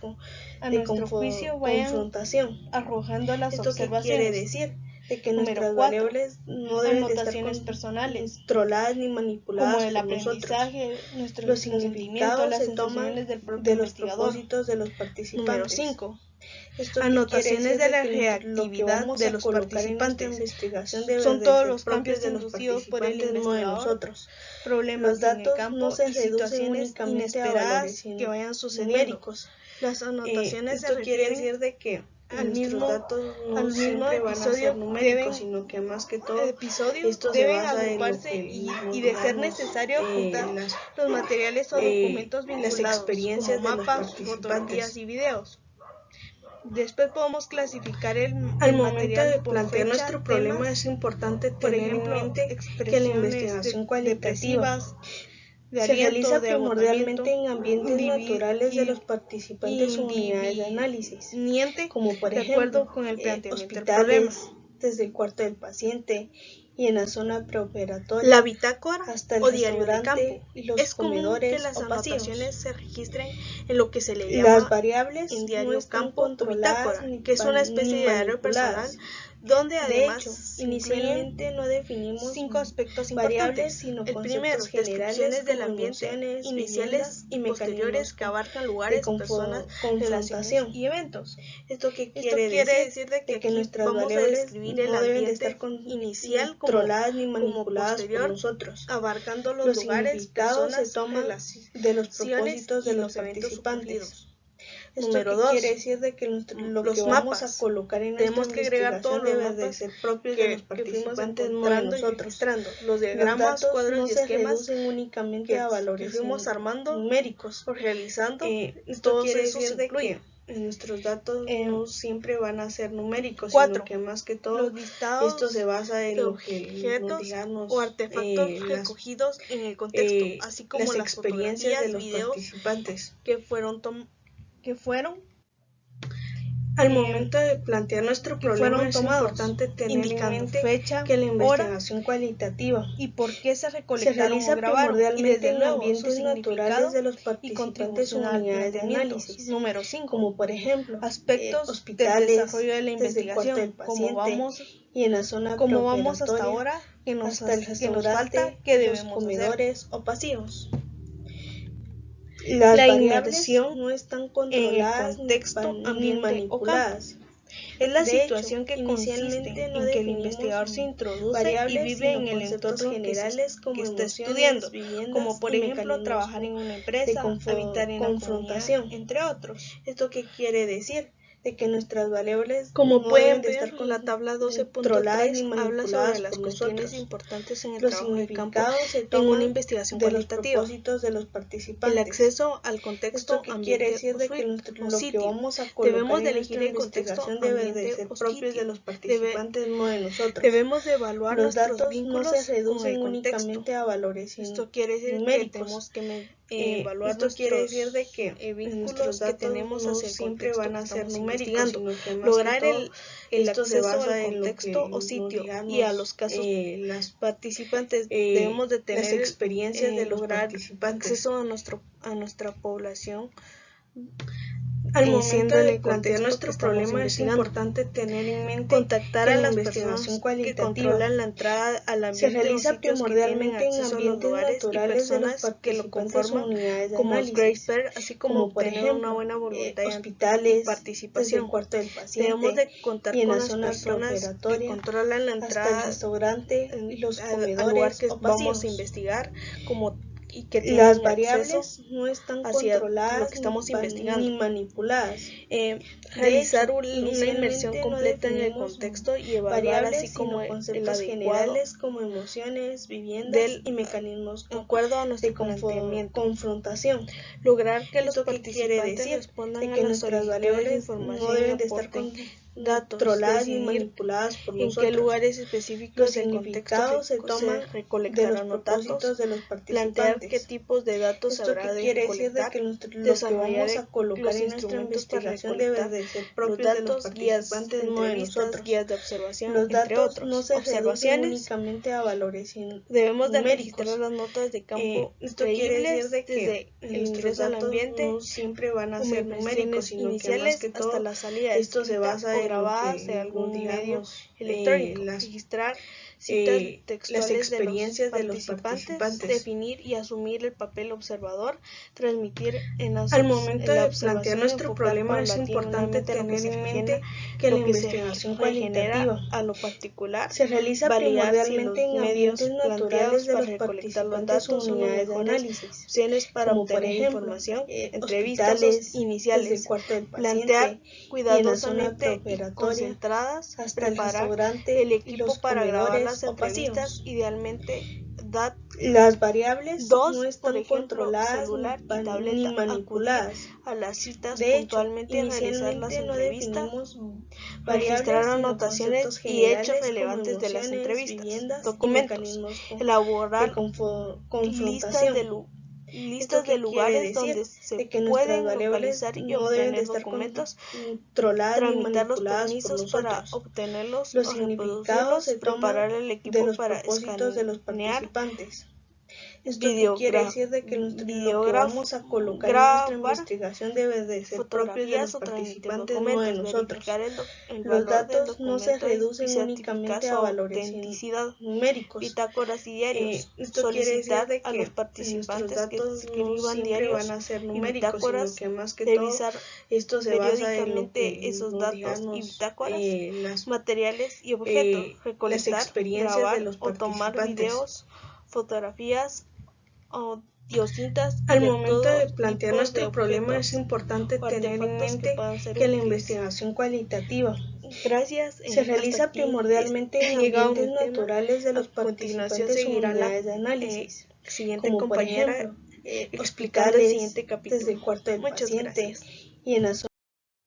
a de nuestro juicio, vayan confrontación. arrojando las ¿Esto qué observaciones. quiere decir? De que Número nuestras 4. variables no deben de estar Anotaciones personales, controladas ni manipuladas como el por nosotros. aprendizaje, Los nuestros sentimientos, significados las se toman sensaciones del propio de los investigador. propósitos de los participantes. Número 5. Esto Anotaciones de la que reactividad de los participantes. Son todos los propios cambios de los inducidos por el participantes, no de investigador, nosotros. problemas Los datos en el campo no se y reducen situaciones únicamente a inesperadas valores que vayan sucediendo. numéricos. Las anotaciones Esto se quiere refieren decir de que al nuestros mismo, datos no al mismo siempre van a episodio ser numéricos, deben, sino que más que todo episodios esto se deben basa en lo agruparse que y de ser necesario juntar los materiales o documentos vinculados, las experiencias como de los mapas, participantes. fotografías y videos. Después podemos clasificar Al el momento material de por plantear fecha, nuestro problema temas, es importante por tener ejemplo, en mente que la expresiones investigación cualitativa depresivas, de se aliento, realiza de primordialmente en ambientes agotamiento, naturales de los participantes o unidades de análisis, como por de ejemplo acuerdo con el planteamiento del hospitales, problema. desde el cuarto del paciente y en la zona preoperatoria La bitácora hasta el o diario de campo. restaurante y los Es común comedores que las o pasillos. anotaciones se registren en lo que se le Las llama variables en no diario están campo o controladas bitácora, que es una especie de diario personal donde De además hecho, inicialmente no definimos 5 aspectos variables, importantes. sino El primero, conceptos generales descripciones del como ambiente emociones, iniciales y posteriores que abarcan lugares, personas, relaciones y eventos. ¿Esto qué Esto quiere decir? de que aquí nuestras vamos a variables describir el no deben de ambiente estar inicial controladas ni como manipuladas posterior, por nosotros. abarcando los lugares, significados personas, se toman relaciones de los propósitos y de los los eventos participantes. ocurridos. ¿Esto Número qué 2, quiere decir? De que lo los que vamos mapas. a colocar en Tenemos nuestra que agregar todos investigación los debe de mapas ser propios de los que fuimos participantes, no de encontrando y nosotros. registrando. Los Los diagramas, datos cuadros no y se esquemas reducen únicamente que a valores fuimos armando numéricos. o realizando. Esto Todos quiere esos decir de incluyen. que nuestros datos no siempre van a ser numéricos, 4. sino que más que todo Los listados esto se basa en de lo que objetos digamos, o artefactos recogidos en el contexto, así como las las experiencias de los videos participantes. que fueron Al momento de plantear nuestro problema es tomados, importante tener en indicando mente fecha, que la hora investigación cualitativa y por qué se se recolectaron realiza o grabaron, y primordialmente desde en luego ambientes su naturales de los y participantes o contribución al unidades de planteamiento. análisis, Número 5. como por ejemplo Aspectos hospitales, del desarrollo de la desde el cuarto del investigación, paciente y en la zona como vamos hasta preoperatoria, ahora, que nos hasta el falta, restaurante, que los debemos comedores o pasillos. Las variables inmersión no están en el controladas contexto, ni ambiente manipuladas. Es la De situación hecho, que consiste inicialmente no en que el definimos investigador se introduce y variables, vive en sino el conceptos entorno generales como que está emociones, estudiando, viviendas como por y ejemplo mecanismos trabajar en una empresa, habitar en la confrontación. comunidad, entre otros. ¿Esto qué quiere decir? De que nuestras variables Como no pueden deben de ver, estar la tabla controladas ni 12.3 habla sobre manipuladas las por cuestiones nosotros. importantes en el Los trabajo de campo significados se en toman una investigación de los cualitativa. propósitos de los participantes. El acceso al contexto, ¿Esto qué ambiente quiere decir? o De suite que o lo que sitio. vamos a colocar Debemos de en elegir nuestra el contexto, investigación debe de ambiente ser o propios de sitio. los participantes, no de nosotros. Debemos de evaluar Los nuestros datos no vínculos se con reducen el contexto. únicamente a valores Esto quiere decir numéricos. que tenemos que evaluar Esto quiere decir de nuestros que vínculos nuestros que datos tenemos no hacia el siempre contexto van que a ser estamos numéricos, investigando. sino que más Lograr que todo, el esto se acceso basa al en lo contexto que o sitio digamos, y a los casos las participantes. Debemos de tener las experiencias de los lograr participantes. acceso a nuestra población. Al momento Diciéndole de el plantear contexto nuestro que estamos problema es investigando. importante tener en mente Contactar que a la las investigación personas que cualitativa controlan la entrada al se ambiente o realiza sitios que tienen primordialmente en acceso a los ambientes lugares y naturales de los personas que lo participantes o conforman, unidades de como análisis, Graysper, así como por obtener ejemplo una buena voluntad y hospitales, desde el participación. cuarto del paciente Debemos de contar y en con la las zona personas que preoperatoria, controlan la hasta el entrada restaurante y los al lugar comedores que o vamos a pasillos. investigar, y que tienen Las acceso variables no están hacia lo controladas que estamos investigando. ni manipuladas. Realizar hecho, una inicialmente inmersión no completa en el definimos contexto y evaluar variables, así como sino el conceptos adecuado generales como emociones, viviendas del y mecanismos de acuerdo a nuestro de planteamiento. confrontación. Lograr que los ¿Esto qué quiere participantes decir? respondan De a que las nuestras solicitudes de variables información no deben y de estar aporten datos, controladas ni decidir manipuladas por en nosotros. qué lugares Los específicos del contexto significados se toman de los recolectarán los propósitos datos, de los plantear participantes. qué tipos de datos ¿Esto habrá qué de quiere decir? De recolectar, que lo que desarrollar vamos a colocar los en nuestra instrumentos para investigación debe recolectar de ser los propios de los datos, guías, participantes, no de entrevistas, nosotros. guías de observación, Los entre datos otros. no se reducen Observaciones. únicamente a valores Debemos de numéricos. registrar las notas de campo Esto quiere decir de que desde el nuestros ingreso al datos ambiente, no siempre van a como ser numéricos, sino que más iniciales que hasta todo la salida esto se escrita basa o en grabadas lo de que, algún medio digamos, electrónico, registrar citas textuales las experiencias de los participantes, definir y asumir el papel observador, transmitir Al momento de plantear nuestro problema es importante paulatinamente tener en mente que la investigación cualitativa a lo particular, se realiza validar si primordialmente los en medios ambientes naturales planteados de para los recolectar los participantes o datos son las unidades de mejores análisis, opciones para como por obtener ejemplo información, entrevistas hospitales, desde el iniciales, cuarto del plantear paciente y en la zona cuidadosamente y preoperatoria, concentradas, hasta el preparar restaurante el y equipo los para grabar comedores las o entrevistas, pasillos. idealmente Las variables dos, no por están ejemplo, controladas celular y ni tableta, manipuladas. acudir a las citas De hecho, puntualmente, realizar las inicialmente no entrevistas, definimos registrar variables, sino anotaciones conceptos y hechos generales como relevantes de las emociones, entrevistas, viviendas y documentos, mecanismos elaborar de listas confrontación. listas ¿Esto de qué lugares quiere decir? donde se De que nuestras pueden variables localizar y no deben de obtener estar documentos, controladas ni tramitar los manipuladas por permisos para nosotros. obtenerlos Los o significados reproducirlos, se toman preparar el de equipo los para propósitos de los escanear participantes. Esto quiere decir de que lo que vamos a colocar en nuestra investigación debe de ser propio de los participantes, no de nosotros. Los datos no se reducen únicamente a valores numéricos. Bitácoras y diarios. Esto quiere decir de que a los participantes datos que escriban diarios van a ser numéricos, sino que más que todo esto se basa en lo que esos datos digamos, y bitácoras, las materiales y objetos, recolectar, las experiencias grabar de los o tomar participantes. videos, fotografías o diocintas. Al momento de plantear nuestro problema es importante tener en mente que la investigación cualitativa se realiza primordialmente en ambientes naturales de los participantes o unidades de análisis, como por ejemplo explicarles desde el cuarto del paciente y en la zona.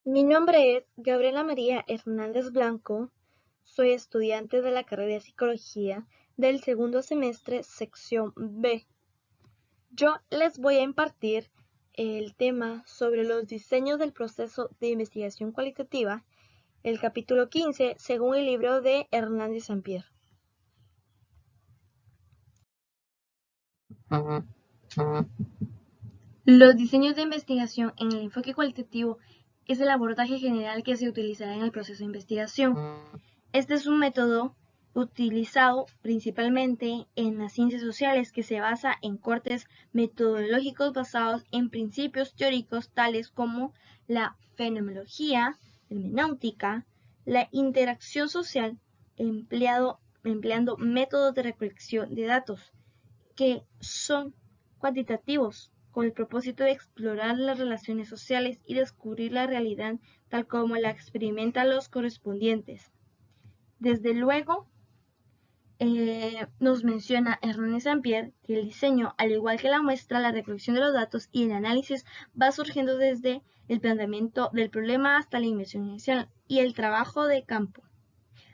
Mi nombre es Gabriela María Hernández Blanco, soy estudiante de la carrera de Psicología del segundo semestre, sección B. Yo les voy a impartir el tema sobre los diseños del proceso de investigación cualitativa, el capítulo 15, según el libro de Hernández Sampier. Los diseños de investigación en el enfoque cualitativo es el abordaje general que se utilizará en el proceso de investigación. Este es un método utilizado principalmente en las ciencias sociales que se basa en cortes metodológicos basados en principios teóricos tales como la fenomenología, la hermenéutica, la interacción social, empleando métodos de recolección de datos que son cuantitativos, con el propósito de explorar las relaciones sociales y descubrir la realidad tal como la experimentan los correspondientes. Desde luego, nos menciona Hernández Sampier que el diseño, al igual que la muestra, la recolección de los datos y el análisis va surgiendo desde el planteamiento del problema hasta la inversión inicial y el trabajo de campo.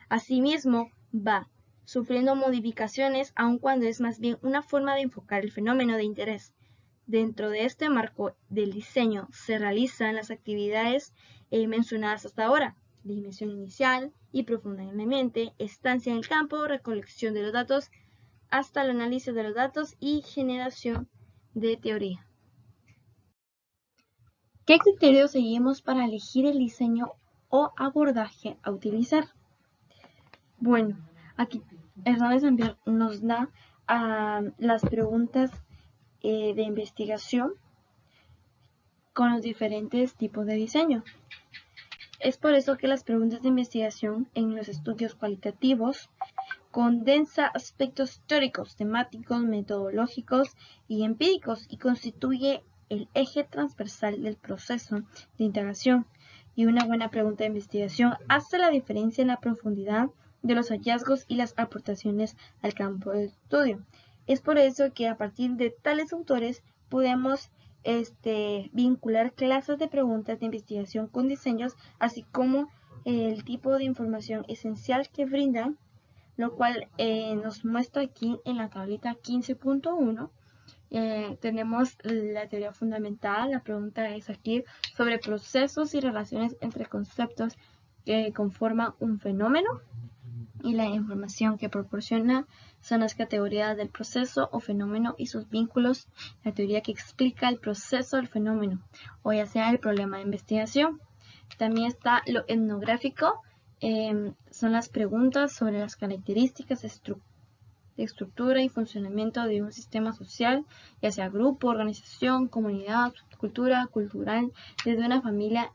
Asimismo, va sufriendo modificaciones aun cuando es más bien una forma de enfocar el fenómeno de interés. Dentro de este marco del diseño se realizan las actividades mencionadas hasta ahora: dimensión inicial y profundamente, estancia en el campo, recolección de los datos, hasta el análisis de los datos y generación de teoría. ¿Qué criterios seguimos para elegir el diseño o abordaje a utilizar? Bueno, aquí Hernández Sampier nos da las preguntas de investigación con los diferentes tipos de diseño. Es por eso que las preguntas de investigación en los estudios cualitativos condensa aspectos teóricos, temáticos, metodológicos y empíricos y constituye el eje transversal del proceso de integración. Y una buena pregunta de investigación hace la diferencia en la profundidad de los hallazgos y las aportaciones al campo de estudio. Es por eso que a partir de tales autores podemos vincular clases de preguntas de investigación con diseños, así como el tipo de información esencial que brindan, lo cual nos muestra aquí en la tablita 15.1. Tenemos la teoría fundamental. La pregunta es aquí sobre procesos y relaciones entre conceptos que conforman un fenómeno, y la información que proporciona son las categorías del proceso o fenómeno y sus vínculos, la teoría que explica el proceso del fenómeno, o ya sea el problema de investigación. También está lo etnográfico, son las preguntas sobre las características de estructura y funcionamiento de un sistema social, ya sea grupo, organización, comunidad, cultura, cultural, desde una familia,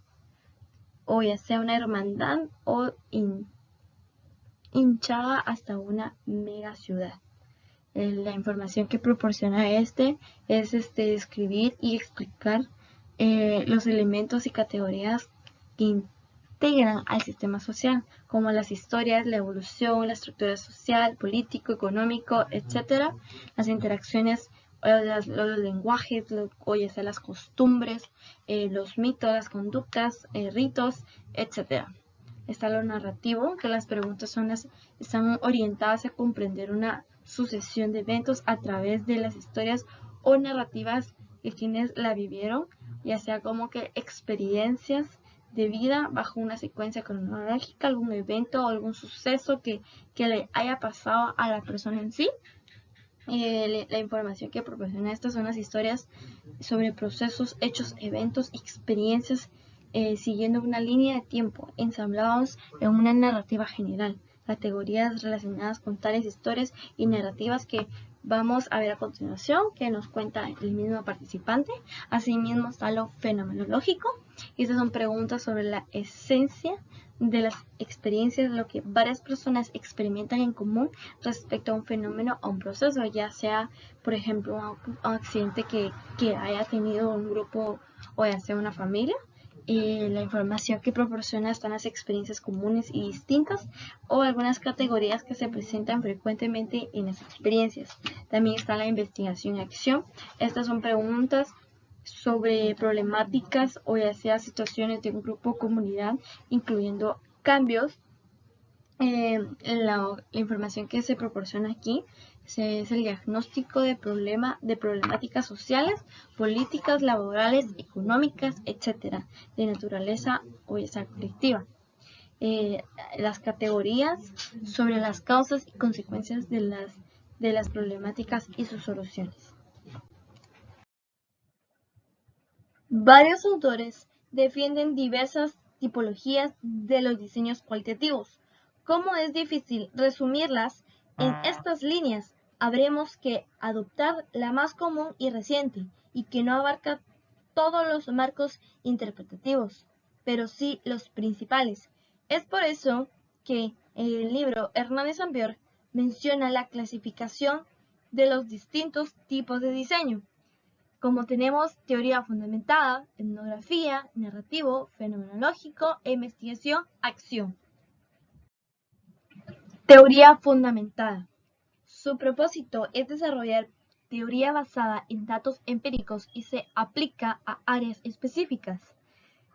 o ya sea una hermandad o hinchada hasta una mega ciudad. La información que proporciona es describir y explicar los elementos y categorías que integran al sistema social, como las historias, la evolución, la estructura social, político, económico, etc. Las interacciones, los lenguajes, o ya sea las costumbres, los mitos, las conductas, ritos, etc. Está lo narrativo, que las preguntas están orientadas a comprender una sucesión de eventos a través de las historias o narrativas que quienes la vivieron, ya sea como que experiencias de vida bajo una secuencia cronológica, algún evento o algún suceso que le haya pasado a la persona en sí. La información que proporciona estas son las historias sobre procesos, hechos, eventos y experiencias siguiendo una línea de tiempo, ensamblados en una narrativa general, categorías relacionadas con tales historias y narrativas que vamos a ver a continuación, que nos cuenta el mismo participante. Asimismo está lo fenomenológico, y estas son preguntas sobre la esencia de las experiencias, lo que varias personas experimentan en común respecto a un fenómeno o un proceso, ya sea, por ejemplo, un accidente que haya tenido un grupo o ya sea una familia. La información que proporciona están las experiencias comunes y distintas o algunas categorías que se presentan frecuentemente en las experiencias. También está la investigación y acción. Estas son preguntas sobre problemáticas o ya sea situaciones de un grupo o comunidad, incluyendo cambios. La información que se proporciona aquí es el diagnóstico de problemáticas sociales, políticas, laborales, económicas, etcétera, de naturaleza o ya sea colectiva. Las categorías sobre las causas y consecuencias de las problemáticas y sus soluciones. Varios autores defienden diversas tipologías de los diseños cualitativos. Como es difícil resumirlas en estas líneas, habremos que adoptar la más común y reciente, y que no abarca todos los marcos interpretativos, pero sí los principales. Es por eso que en el libro Hernández Ambior menciona la clasificación de los distintos tipos de diseño. Como tenemos teoría fundamentada, etnografía, narrativo, fenomenológico e investigación, acción. Teoría fundamentada. Su propósito es desarrollar teoría basada en datos empíricos y se aplica a áreas específicas.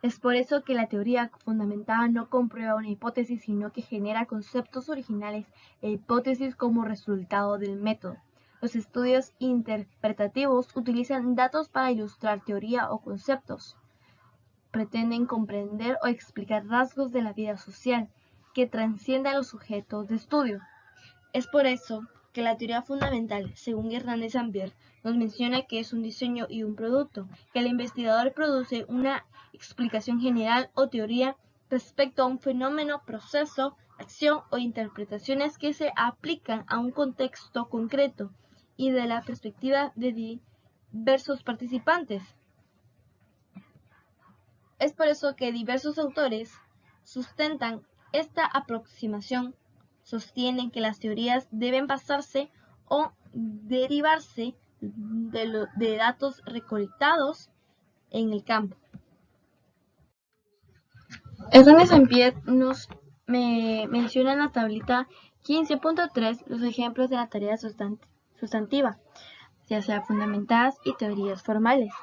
Es por eso que la teoría fundamentada no comprueba una hipótesis, sino que genera conceptos originales e hipótesis como resultado del método. Los estudios interpretativos utilizan datos para ilustrar teoría o conceptos. Pretenden comprender o explicar rasgos de la vida social que trascienden a los sujetos de estudio. Es por eso que la teoría fundamental, según Hernández Ambior, nos menciona que es un diseño y un producto, que el investigador produce una explicación general o teoría respecto a un fenómeno, proceso, acción o interpretaciones que se aplican a un contexto concreto y de la perspectiva de diversos participantes. Es por eso que diversos autores sustentan esta aproximación, sostienen que las teorías deben basarse o derivarse de datos recolectados en el campo. Hernández Ambior nos menciona en la tablita 15.3 los ejemplos de la tarea sustantiva, ya sea fundamentadas y teorías formales.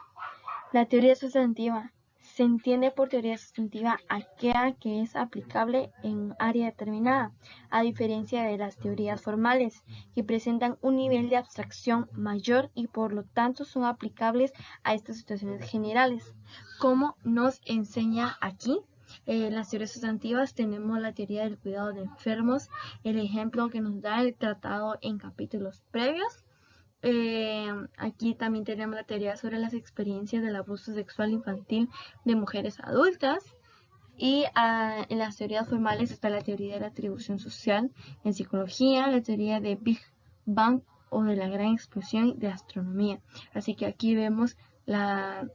La teoría sustantiva se entiende por teoría sustantiva aquella que es aplicable en un área determinada, a diferencia de las teorías formales, que presentan un nivel de abstracción mayor y por lo tanto son aplicables a estas situaciones generales. Como nos enseña aquí, las teorías sustantivas tenemos la teoría del cuidado de enfermos, el ejemplo que nos da el tratado en capítulos previos. Aquí también tenemos la teoría sobre las experiencias del abuso sexual infantil de mujeres adultas. Y en las teorías formales está la teoría de la atribución social en psicología, la teoría de Big Bang o de la gran explosión de astronomía. Así que aquí vemos la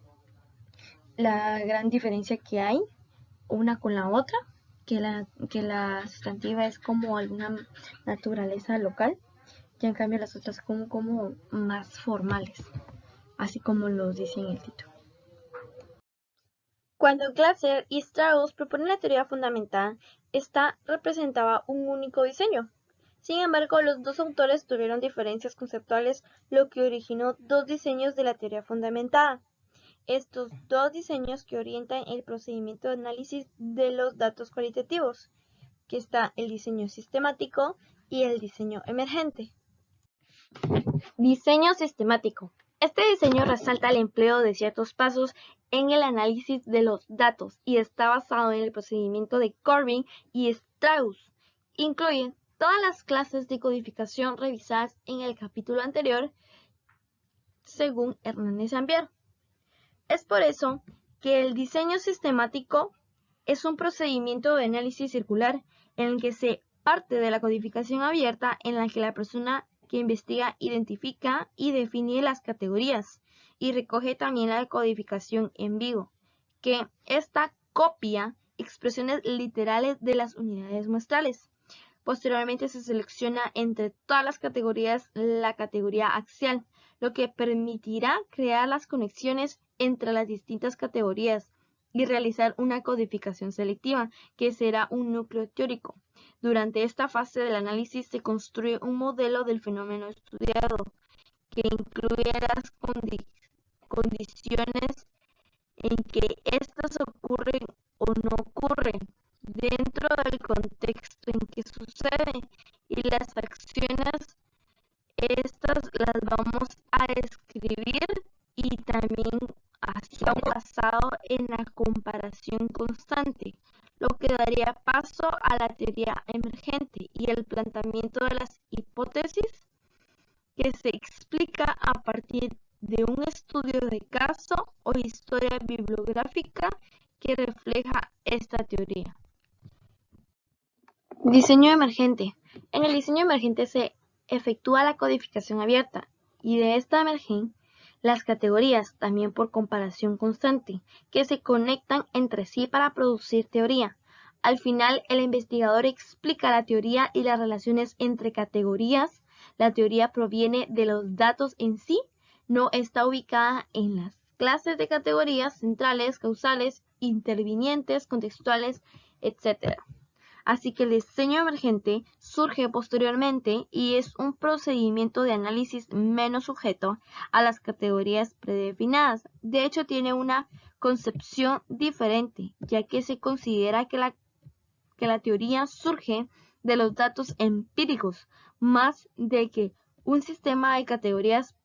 gran diferencia que hay una con la otra, que la sustantiva es como alguna naturaleza local, y en cambio las otras como más formales, así como lo dice en el título. Cuando Glasser y Strauss proponen la teoría fundamental, esta representaba un único diseño. Sin embargo, los dos autores tuvieron diferencias conceptuales, lo que originó dos diseños de la teoría fundamentada. Estos dos diseños que orientan el procedimiento de análisis de los datos cualitativos, que está el diseño sistemático y el diseño emergente. Diseño sistemático. Este diseño resalta el empleo de ciertos pasos en el análisis de los datos y está basado en el procedimiento de Corbin y Strauss. Incluye todas las clases de codificación revisadas en el capítulo anterior, según Hernández Sampier. Es por eso que el diseño sistemático es un procedimiento de análisis circular en el que se parte de la codificación abierta, en la que la persona que investiga identifica y define las categorías y recoge también la codificación en vivo, que esta copia expresiones literales de las unidades muestrales. Posteriormente se selecciona entre todas las categorías la categoría axial, lo que permitirá crear las conexiones entre las distintas categorías y realizar una codificación selectiva, que será un núcleo teórico. Durante esta fase del análisis se construye un modelo del fenómeno estudiado, que incluye las condiciones en que éstas ocurren o no ocurren, dentro del contexto en que sucede, y las acciones, estas las vamos a escribir, y también está basado en la comparación constante, lo que daría paso a la teoría emergente y el planteamiento de las hipótesis, que se explica a partir de un estudio de caso o historia bibliográfica que refleja esta teoría. Diseño emergente. En el diseño emergente se efectúa la codificación abierta, y de esta emergen las categorías, también por comparación constante, que se conectan entre sí para producir teoría. Al final, el investigador explica la teoría y las relaciones entre categorías. La teoría proviene de los datos en sí, no está ubicada en las clases de categorías centrales, causales, intervinientes, contextuales, etc. Así que el diseño emergente surge posteriormente y es un procedimiento de análisis menos sujeto a las categorías predefinidas. De hecho, tiene una concepción diferente, ya que se considera que la teoría surge de los datos empíricos, más de que un sistema de categorías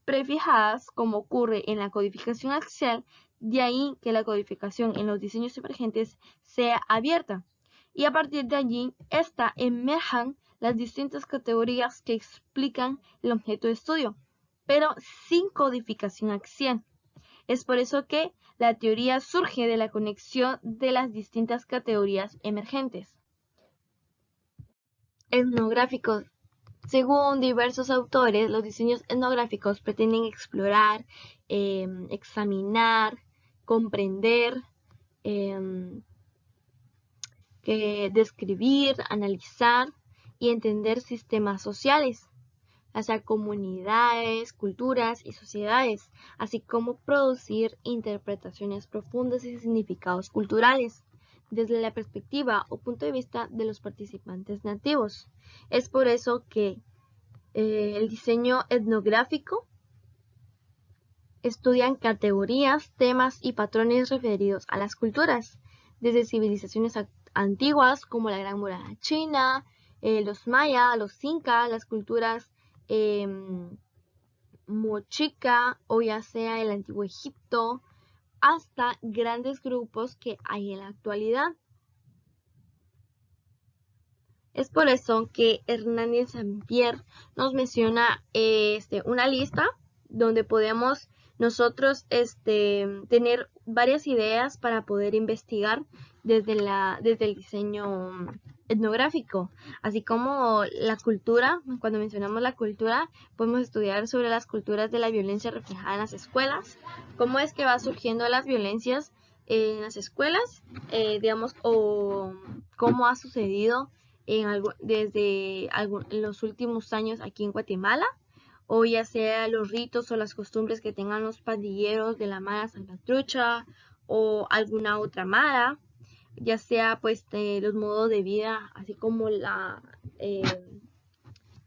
prefijadas, como ocurre en la codificación axial. De ahí que la codificación en los diseños emergentes sea abierta, y a partir de allí emerjan las distintas categorías que explican el objeto de estudio, pero sin codificación axial. Es por eso que la teoría surge de la conexión de las distintas categorías emergentes. Etnográficos. Según diversos autores, los diseños etnográficos pretenden explorar, examinar, comprender, describir, analizar y entender sistemas sociales, o sea, comunidades, culturas y sociedades, así como producir interpretaciones profundas y significados culturales desde la perspectiva o punto de vista de los participantes nativos. Es por eso que el diseño etnográfico estudian categorías, temas y patrones referidos a las culturas, desde civilizaciones antiguas como la Gran Muralla China, los mayas, los incas, las culturas mochica o ya sea el antiguo Egipto, hasta grandes grupos que hay en la actualidad. Es por eso que Hernández Sampier nos menciona una lista donde podemos nosotros tener varias ideas para poder investigar desde el diseño etnográfico, así como la cultura. Cuando mencionamos la cultura, podemos estudiar sobre las culturas de la violencia reflejada en las escuelas, cómo es que va surgiendo las violencias en las escuelas, o cómo ha sucedido desde los últimos años aquí en Guatemala, o ya sea los ritos o las costumbres que tengan los pandilleros de la Mara Salvatrucha o alguna otra Mara, ya sea pues los modos de vida, así como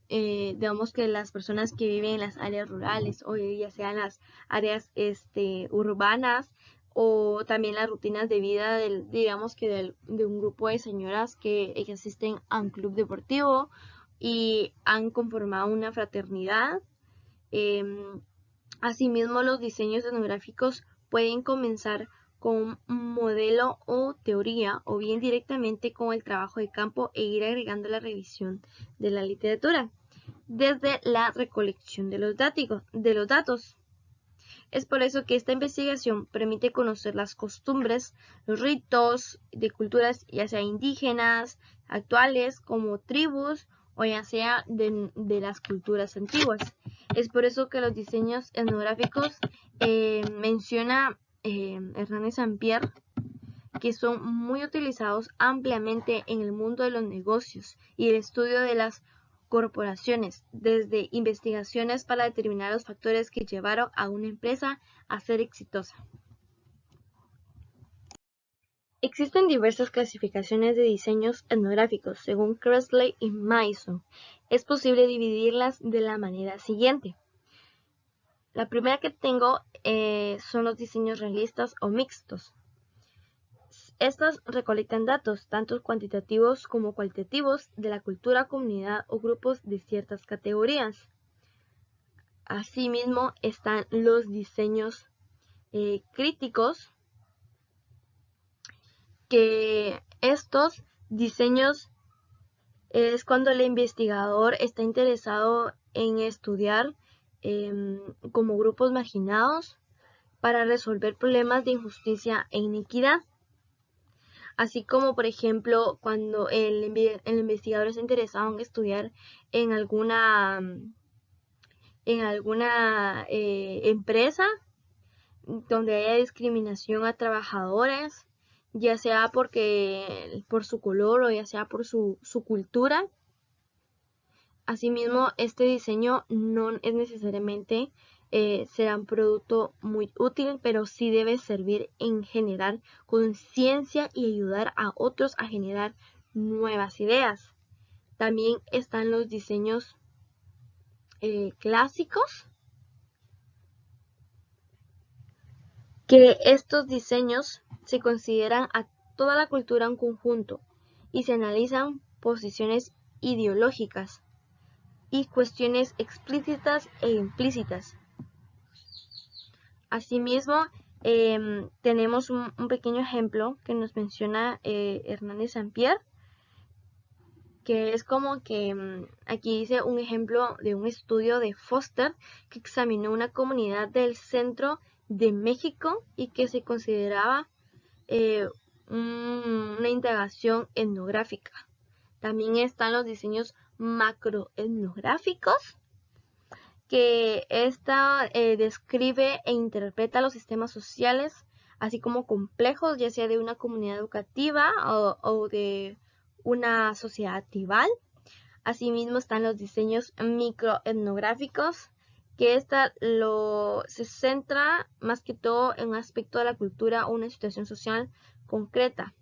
digamos que las personas que viven en las áreas rurales, o ya sean las áreas urbanas, o también las rutinas de vida de un grupo de señoras que asisten a un club deportivo y han conformado una fraternidad. Asimismo, los diseños etnográficos pueden comenzar con un modelo o teoría, o bien directamente con el trabajo de campo e ir agregando la revisión de la literatura, desde la recolección de los datos. Es por eso que esta investigación permite conocer las costumbres, los ritos de culturas ya sea indígenas, actuales, como tribus, o ya sea de las culturas antiguas. Es por eso que los diseños etnográficos menciona Hernández Sampier, que son muy utilizados ampliamente en el mundo de los negocios y el estudio de las corporaciones, desde investigaciones para determinar los factores que llevaron a una empresa a ser exitosa. Existen diversas clasificaciones de diseños etnográficos según Kresley y Mason. Es posible dividirlas de la manera siguiente. La primera que tengo son los diseños realistas o mixtos. Estas recolectan datos, tanto cuantitativos como cualitativos, de la cultura, comunidad o grupos de ciertas categorías. Asimismo, están los diseños críticos, que estos diseños es cuando el investigador está interesado en estudiar como grupos marginados para resolver problemas de injusticia e inequidad. Así como, por ejemplo, cuando el investigador está interesado en estudiar en alguna empresa donde haya discriminación a trabajadores, ya sea por su color o ya sea por su cultura. Asimismo, este diseño no es necesariamente será un producto muy útil, pero sí debe servir en generar conciencia y ayudar a otros a generar nuevas ideas. También están los diseños clásicos, que estos diseños se consideran a toda la cultura en conjunto y se analizan posiciones ideológicas y cuestiones explícitas e implícitas. Asimismo, tenemos un pequeño ejemplo que nos menciona Hernández Sampier, que es como que aquí dice un ejemplo de un estudio de Foster que examinó una comunidad del centro de México y que se consideraba una integración etnográfica. También están los diseños macroetnográficos, que esta describe e interpreta los sistemas sociales, así como complejos, ya sea de una comunidad educativa o de una sociedad tribal. Asimismo están los diseños microetnográficos, que se centra más que todo en un aspecto de la cultura o una situación social concreta,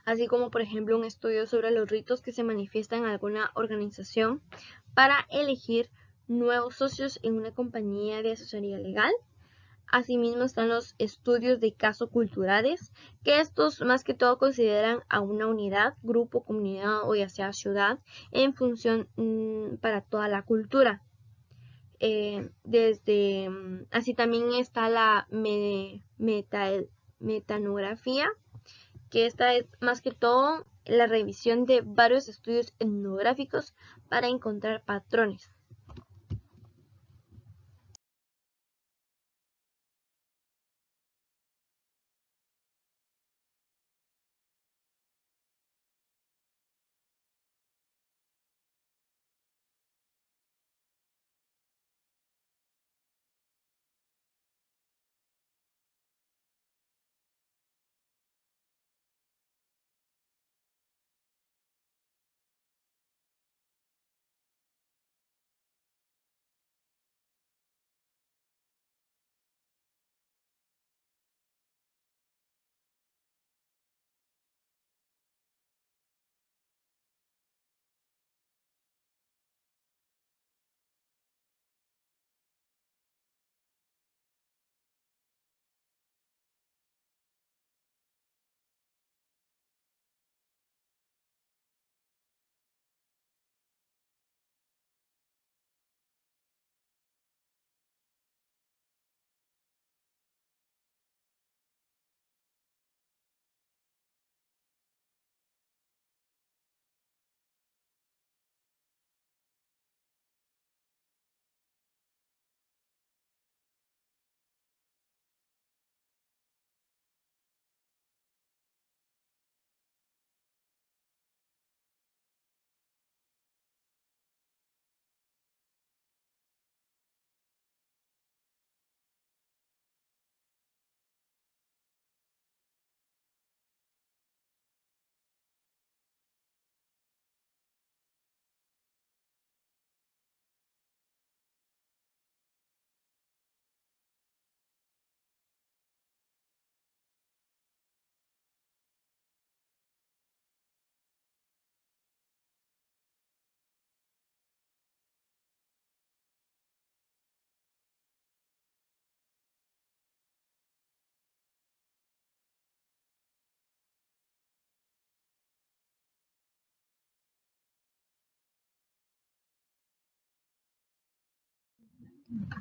así como por ejemplo un estudio sobre los ritos que se manifiestan en alguna organización para elegir nuevos socios en una compañía de asesoría legal. Asimismo están los estudios de caso culturales, que estos más que todo consideran a una unidad, grupo, comunidad o ya sea ciudad en función para toda la cultura. Así también está la metanografía, que esta es más que todo la revisión de varios estudios etnográficos para encontrar patrones.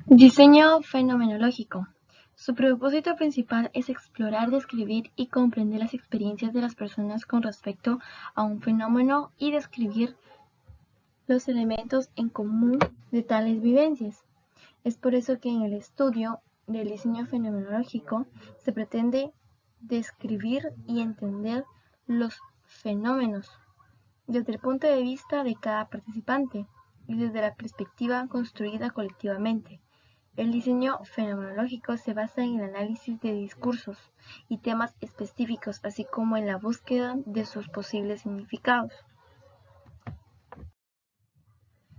Diseño fenomenológico. Su propósito principal es explorar, describir y comprender las experiencias de las personas con respecto a un fenómeno y describir los elementos en común de tales vivencias. Es por eso que en el estudio del diseño fenomenológico se pretende describir y entender los fenómenos desde el punto de vista de cada participante y desde la perspectiva construida colectivamente. El diseño fenomenológico se basa en el análisis de discursos y temas específicos, así como en la búsqueda de sus posibles significados.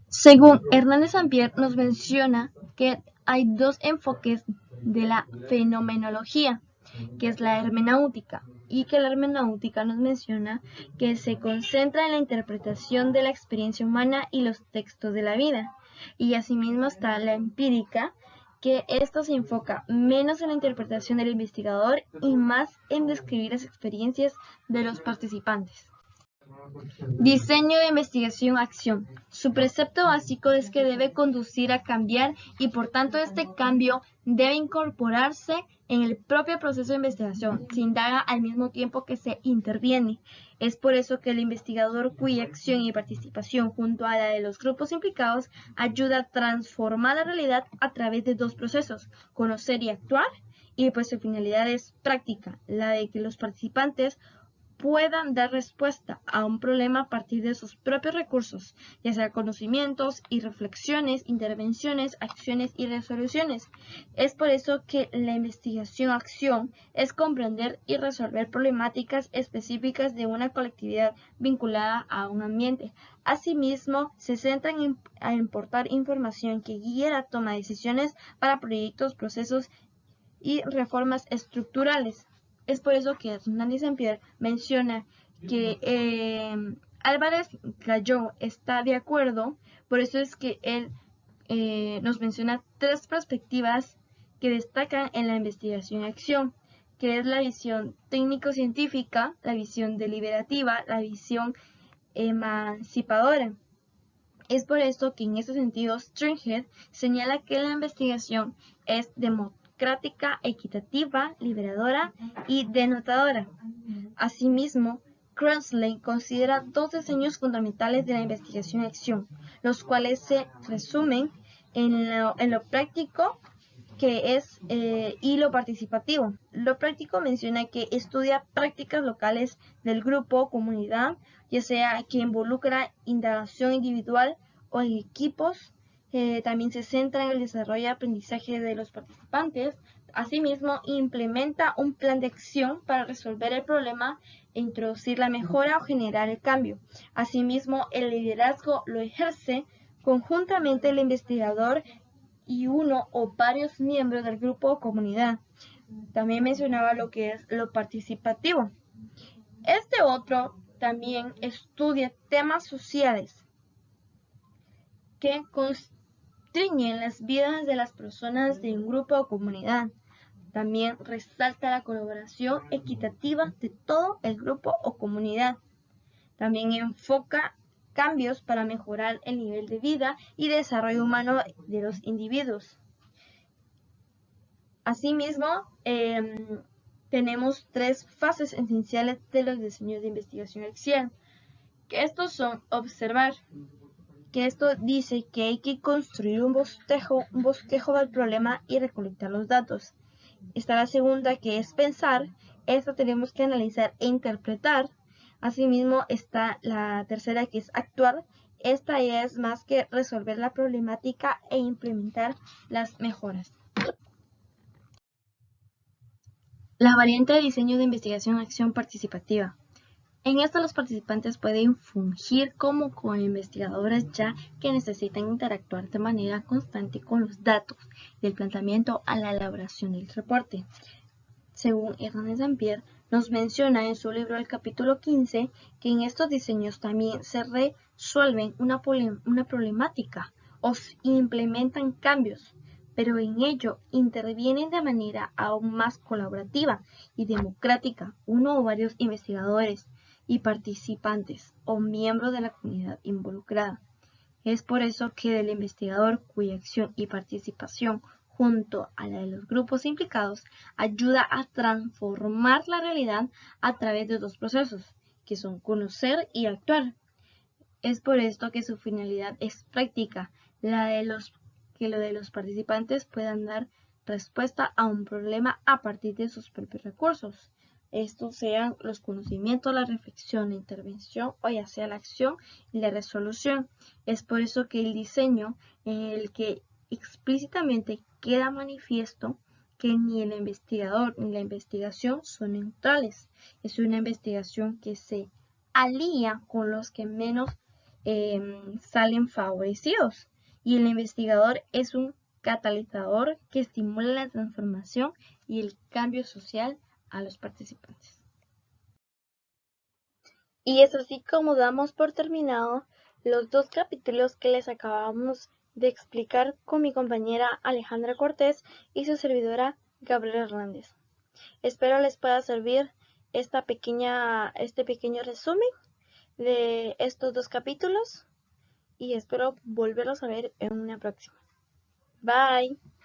Según Hernández Sampier, nos menciona que hay dos enfoques de la fenomenología, que es la hermenéutica, y que la hermenéutica nos menciona que se concentra en la interpretación de la experiencia humana y los textos de la vida, y asimismo está la empírica, que esto se enfoca menos en la interpretación del investigador y más en describir las experiencias de los participantes. Diseño de investigación-acción. Su precepto básico es que debe conducir a cambiar y por tanto este cambio debe incorporarse en el propio proceso de investigación. Se indaga al mismo tiempo que se interviene. Es por eso que el investigador cuya acción y participación junto a la de los grupos implicados ayuda a transformar la realidad a través de dos procesos, conocer y actuar, y pues su finalidad es práctica, la de que los participantes puedan dar respuesta a un problema a partir de sus propios recursos, ya sea conocimientos y reflexiones, intervenciones, acciones y resoluciones. Es por eso que la investigación-acción es comprender y resolver problemáticas específicas de una colectividad vinculada a un ambiente. Asimismo, se centra en aportar información que guíe la toma de decisiones para proyectos, procesos y reformas estructurales. Es por eso que Hernández Sampier menciona que Álvarez Galló está de acuerdo, por eso es que él nos menciona tres perspectivas que destacan en la investigación y acción, que es la visión técnico-científica, la visión deliberativa, la visión emancipadora. Es por eso que en este sentido Stringhead señala que la investigación es democrática, equitativa, liberadora y denotadora. Asimismo, Cransley considera dos diseños fundamentales de la investigación y acción, los cuales se resumen en lo práctico que es y lo participativo. Lo práctico menciona que estudia prácticas locales del grupo, comunidad, ya sea que involucra indagación individual o en equipos. También se centra en el desarrollo y aprendizaje de los participantes. Asimismo, implementa un plan de acción para resolver el problema e introducir la mejora o generar el cambio. Asimismo, el liderazgo lo ejerce conjuntamente el investigador y uno o varios miembros del grupo o comunidad. También mencionaba lo que es lo participativo. Este otro también estudia temas sociales que constriñen las vidas de las personas de un grupo o comunidad. También resalta la colaboración equitativa de todo el grupo o comunidad. También enfoca cambios para mejorar el nivel de vida y desarrollo humano de los individuos. Asimismo, tenemos tres fases esenciales de los diseños de investigación y acción, que estos son observar, que esto dice que hay que construir un bosquejo del problema y recolectar los datos. Está la segunda, que es pensar, esto tenemos que analizar e interpretar. Asimismo está la tercera, que es actuar. Esta ya es más que resolver la problemática e implementar las mejoras. La variante de diseño de investigación-acción participativa. En esto los participantes pueden fungir como co-investigadores ya que necesitan interactuar de manera constante con los datos, del planteamiento a la elaboración del reporte. Según Hernández Sampier, nos menciona en su libro el capítulo 15 que en estos diseños también se resuelven una problemática o implementan cambios, pero en ello intervienen de manera aún más colaborativa y democrática uno o varios investigadores y participantes o miembros de la comunidad involucrada. Es por eso que el investigador, cuya acción y participación junto a la de los grupos implicados, ayuda a transformar la realidad a través de dos procesos, que son conocer y actuar. Es por esto que su finalidad es práctica, que lo de los participantes puedan dar respuesta a un problema a partir de sus propios recursos. Estos sean los conocimientos, la reflexión, la intervención o ya sea la acción y la resolución. Es por eso que el diseño en el que explícitamente queda manifiesto que ni el investigador ni la investigación son neutrales. Es una investigación que se alía con los que menos salen favorecidos y el investigador es un catalizador que estimula la transformación y el cambio social a los participantes. Y es así como damos por terminado los dos capítulos que les acabamos de explicar con mi compañera Alejandra Cortés y su servidora Gabriela Hernández. Espero les pueda servir este pequeño resumen de estos dos capítulos y espero volverlos a ver en una próxima. Bye.